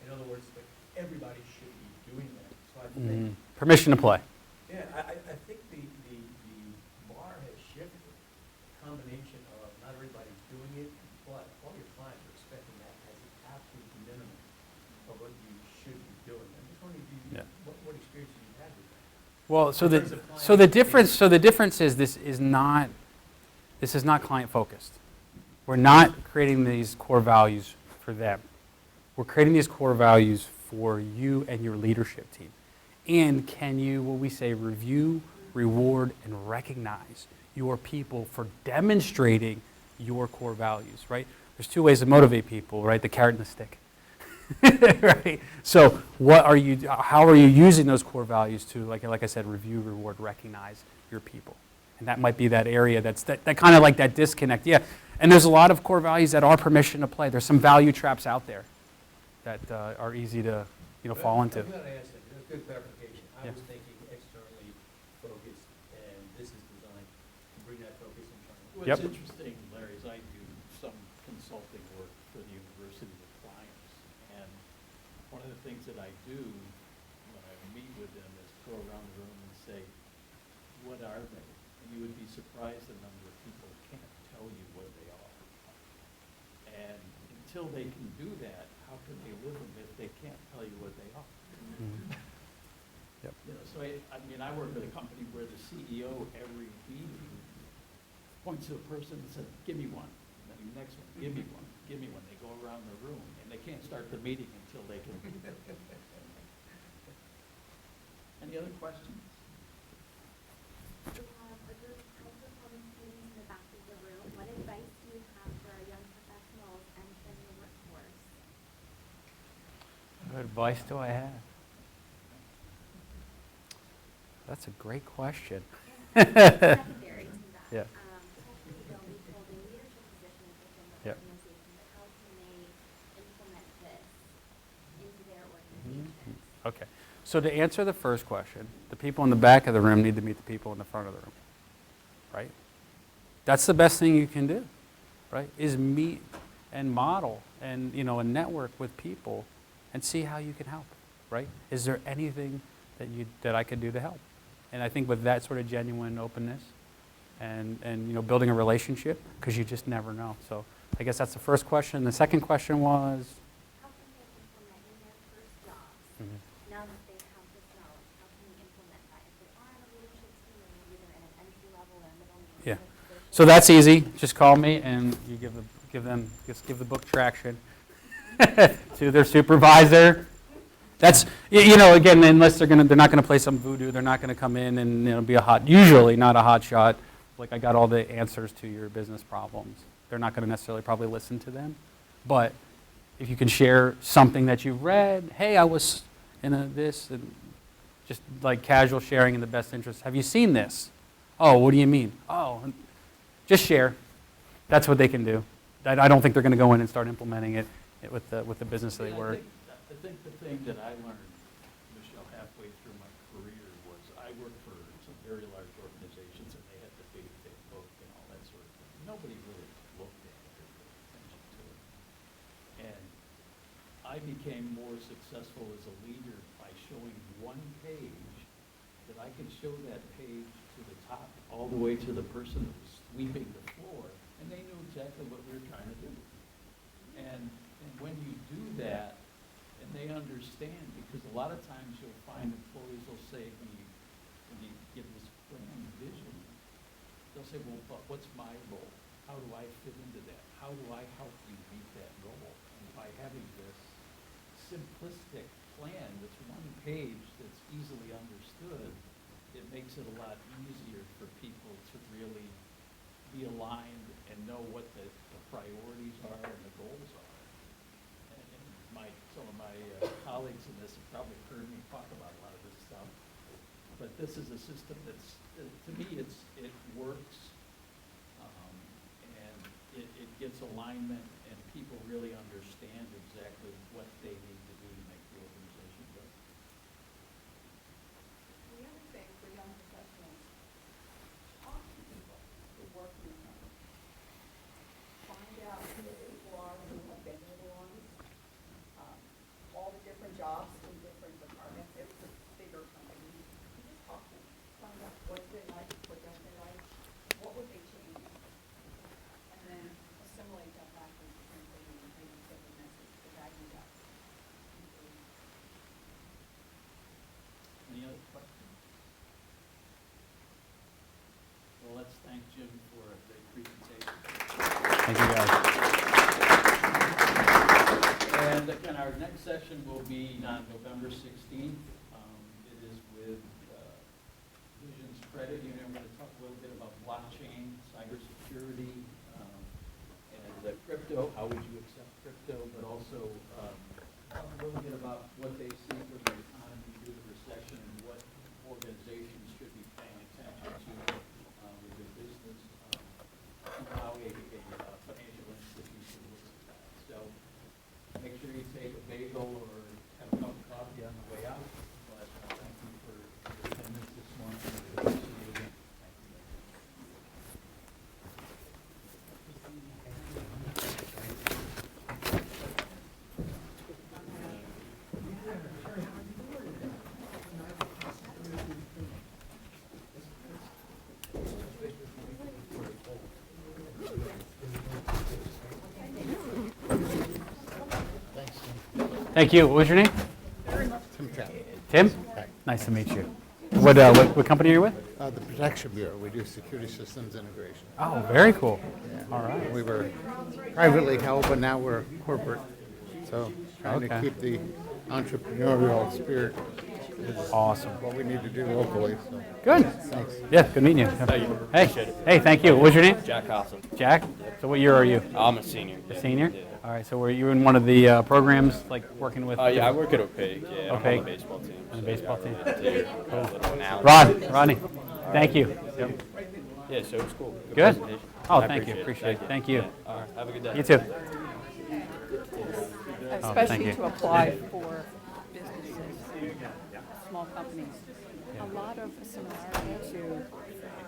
In other words, like, everybody should be doing that. So I think, Permission to play. yeah, I think the bar has shifted. Combination of not everybody's doing it, but all your clients are expecting that as the absolute minimum of what you should be doing. I'm just wondering what experience you've had with that. Well, so In terms of the difference is this is not client focused. We're not creating these core values for them. We're creating these core values for you and your leadership team. And can you, what we say, review, reward, and recognize your people for demonstrating your core values, right? There's two ways to motivate people, right? The carrot and the stick. Right? So how are you using those core values to, like I said, review, reward, recognize your people? And that might be that area that kind of like that disconnect. Yeah, and there's a lot of core values that are permission to play. There's some value traps out there that are easy to fall into. I'm glad I asked that. That's good clarification. I Yeah. was thinking externally focused, and this is designed to bring that focus internally. What's Yep. interesting, Larry, is I do some consulting work for the university with clients. And one of the things that I do when I meet with them is go around the room and say, what are they? And you would be surprised the number of people can't tell you what they are. And until they can do that, how can they live them if they can't tell you what they are? Yep. So I work with a company where the CEO every meeting points to a person and says, give me one. And then the next one, give me one, give me one. They go around the room and they can't start the meeting until they can. Any other questions? We have a group of high-performance students in the back of the room. What advice do you have for our young professionals entering the workforce? What advice do I have? That's a great question. Secondary to that. Yeah. Hopefully they'll be holding leadership positions within the Yep. organization, but how can they implement this into their organizations? Okay. So to answer the first question, the people in the back of the room need to meet the people in the front of the room, right? That's the best thing you can do, right? Is meet and model and, and network with people and see how you can help, right? Is there anything that I could do to help? And I think with that sort of genuine openness and building a relationship, because you just never know. So I guess that's the first question. The second question was? How can they implement in their first jobs, now that they have this knowledge, how can they implement that? If they are in a leadership team, or maybe they're in an entry level or middle Yeah. management position. So that's easy. Just call me and you give the book traction to their supervisor. That's, again, unless they're not going to play some voodoo, they're not going to come in and be usually not a hot shot, like I got all the answers to your business problems. They're not going to necessarily probably listen to them. But if you can share something that you've read, hey, I was in this, and just like casual sharing in the best interest. Have you seen this? Oh, what do you mean? Oh, just share. That's what they can do. I don't think they're going to go in and start implementing it with the business they work. I think the thing that I learned, Michelle, halfway through my career was I worked for some very large organizations and they had the big book and all that sort of thing. Nobody really looked at it or paid attention to it. And I became more successful as a leader by showing one page that I can show that page to the top, all the way to the person who was sweeping the floor, and they knew exactly what we were trying to do. And when you do that, and they understand, because a lot of times you'll find employees will say when you give this grand vision, say, well, but what's my role? How do I fit into that? How do I help you meet that goal? And by having this simplistic plan that's one page that's easily understood, it makes it a lot easier for people to really be aligned and know what the priorities are and the goals are. And some of my colleagues in this have probably heard me talk about a lot of this stuff. But this is a system that's, to me, it works, and it gets alignment, and people really understand exactly what they need to do to make the organization go. The other thing for young professionals, talk to people who work in the company. Find out who the people are who have been where they want. All the different jobs in different departments. If it's a bigger company, you just talk to them. Find out what they like, what don't they like, what would they change, and then assimilate that back into something and maybe get the message, the value out. Any other questions? Well, let's thank Jim for a great presentation. Thank you, guys. And again, our next session will be on November 16th. It is with Visions Credit Union. We're going to talk a little bit about blockchain, cybersecurity, and crypto. How would you accept crypto? But also talk a little bit about what they see for the economy due to the recession and what organizations should be paying attention to with their business, and how a financial institution looks at that. So make sure you take a bagel or have a cup of coffee on the way out. But thank you for your attendance this morning. We'll see you again. Thank you. What was your name? Tim? Nice to meet you. What company are you with? The Protection Bureau. We do security systems integration. Oh, very cool. Yeah. All right. We were privately held, but now we're corporate. So trying to Okay. keep the entrepreneurial spirit is Awesome. what we need to do locally. So Good. thanks. Yeah, good meeting you. Hey, hey, thank you. What was your name? Jack Hossam. Jack? So what year are you? I'm a senior. A senior? All right, so were you in one of the programs, like working with? Yeah, I work at Opaque. Yeah, I'm on Opaque. the baseball team. On the baseball team. Rodney. Rodney, thank you. Yep. Yeah, so it was cool. Good. Presentation. Oh, I thank you. Appreciate it. Thank you. Yeah. All right, have a good day. You too. Especially you. to apply for businesses, small companies. A lot of similarity to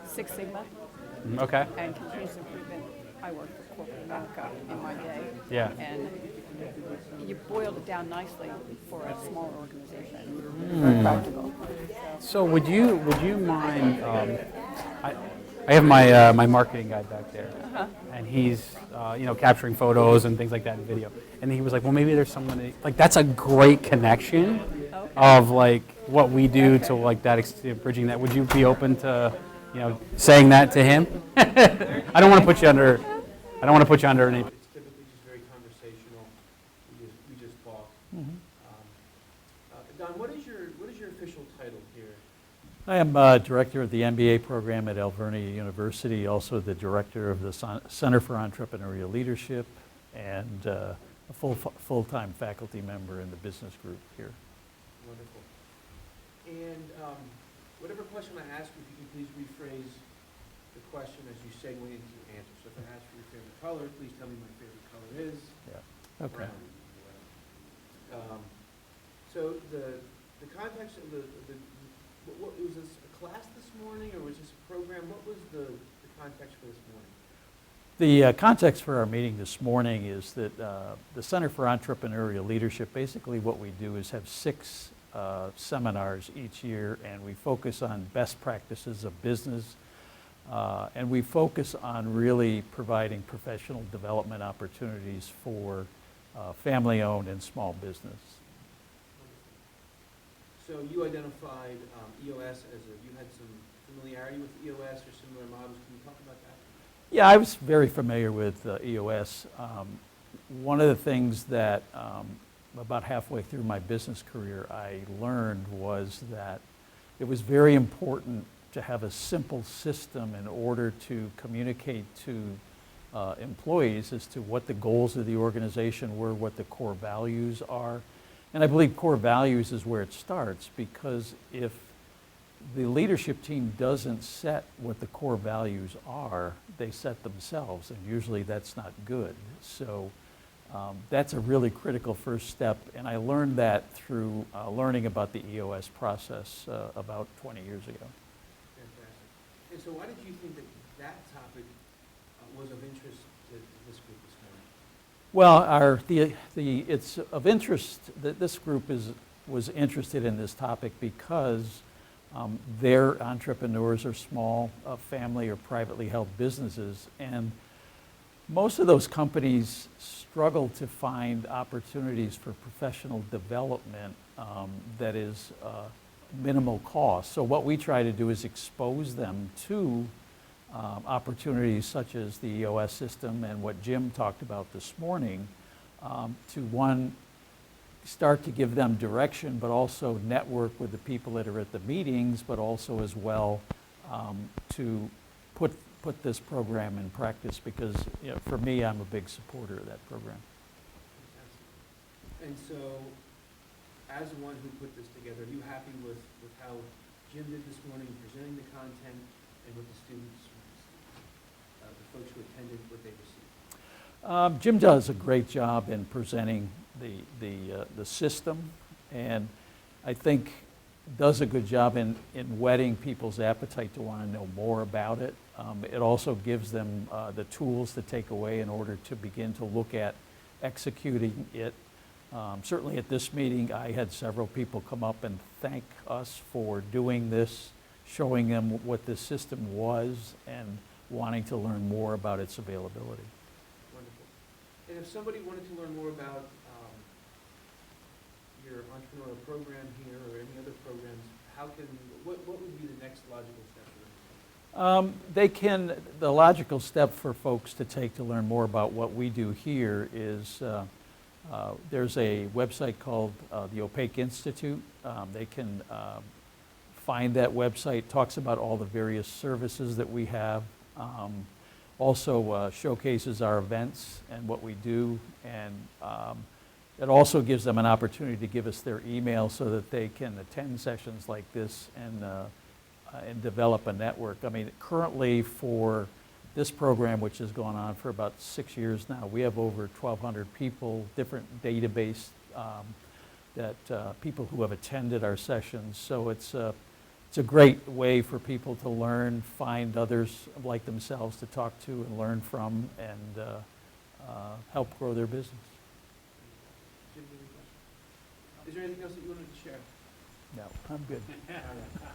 Six Sigma Okay. and continuous improvement. I worked for corporate America in my day. Yeah. And you boiled it down nicely for a small organization. Very practical. So would you mind? I have my marketing guy back there, and he's capturing photos and things like that in video. And he was like, well, maybe there's someone like that's a great connection of like what we do to like that bridging that. Would you be open to saying that to him? I don't want to put you under. I don't want to put you under any. It's typically just very conversational. We just talk. Don, what is your official title here? I am director of the MBA program at Alvernia University, also the director of the Center for Entrepreneurial Leadership, and a full-time faculty member in the business group here. Wonderful. And whatever question I ask you, if you could please rephrase the question as you segue into your answer. So if I ask for your favorite color, please tell me my favorite color is Yeah. Okay. brown. So the context of what was this a class this morning, or was this a program? What was the context for this morning? The context for our meeting this morning is that the Center for Entrepreneurial Leadership, basically what we do is have 6 seminars each year, and we focus on best practices of business, and we focus on really providing professional development opportunities for family-owned and small business. So you identified EOS as you had some familiarity with EOS or similar models. Can you talk about that? Yeah, I was very familiar with EOS. One of the things that about halfway through my business career I learned was that it was very important to have a simple system in order to communicate to employees as to what the goals of the organization were, what the core values are. And I believe core values is where it starts, because if the leadership team doesn't set what the core values are, they set themselves, and usually that's not good. So that's a really critical first step, and I learned that through learning about the EOS process about 20 years ago. Fantastic. And so why did you think that that topic was of interest to this group this morning? Well, it's of interest that this group was interested in this topic because their entrepreneurs are small family or privately held businesses, and most of those companies struggle to find opportunities for professional development that is minimal cost. So what we try to do is expose them to opportunities such as the EOS system and what Jim talked about this morning, to one, start to give them direction, but also network with the people that are at the meetings, but also as well to put this program in practice, because for me, I'm a big supporter of that program. And so, as one who put this together, are you happy with how Jim did this morning, presenting the content, and what the students, the folks who attended, what they received? Jim does a great job in presenting the system, and I think does a good job in whetting people's appetite to want to know more about it. It also gives them the tools to take away in order to begin to look at executing it. Certainly at this meeting, I had several people come up and thank us for doing this, showing them what this system was, and wanting to learn more about its availability. Wonderful. And if somebody wanted to learn more about your entrepreneurial program here or any other programs, what would be the next logical step for them? The logical step for folks to take to learn more about what we do here is there's a website called the Opaque Institute. They can find that website, talks about all the various services that we have, also showcases our events and what we do, and it also gives them an opportunity to give us their email so that they can attend sessions like this and develop a network. I mean, currently for this program, which has gone on for about 6 years now, we have over 1,200 people, different database people who have attended our sessions. So it's a great way for people to learn, find others like themselves to talk to and learn from, and help grow their business. Jim, any questions? Is there anything else that you wanted to share? No, I'm good. All right.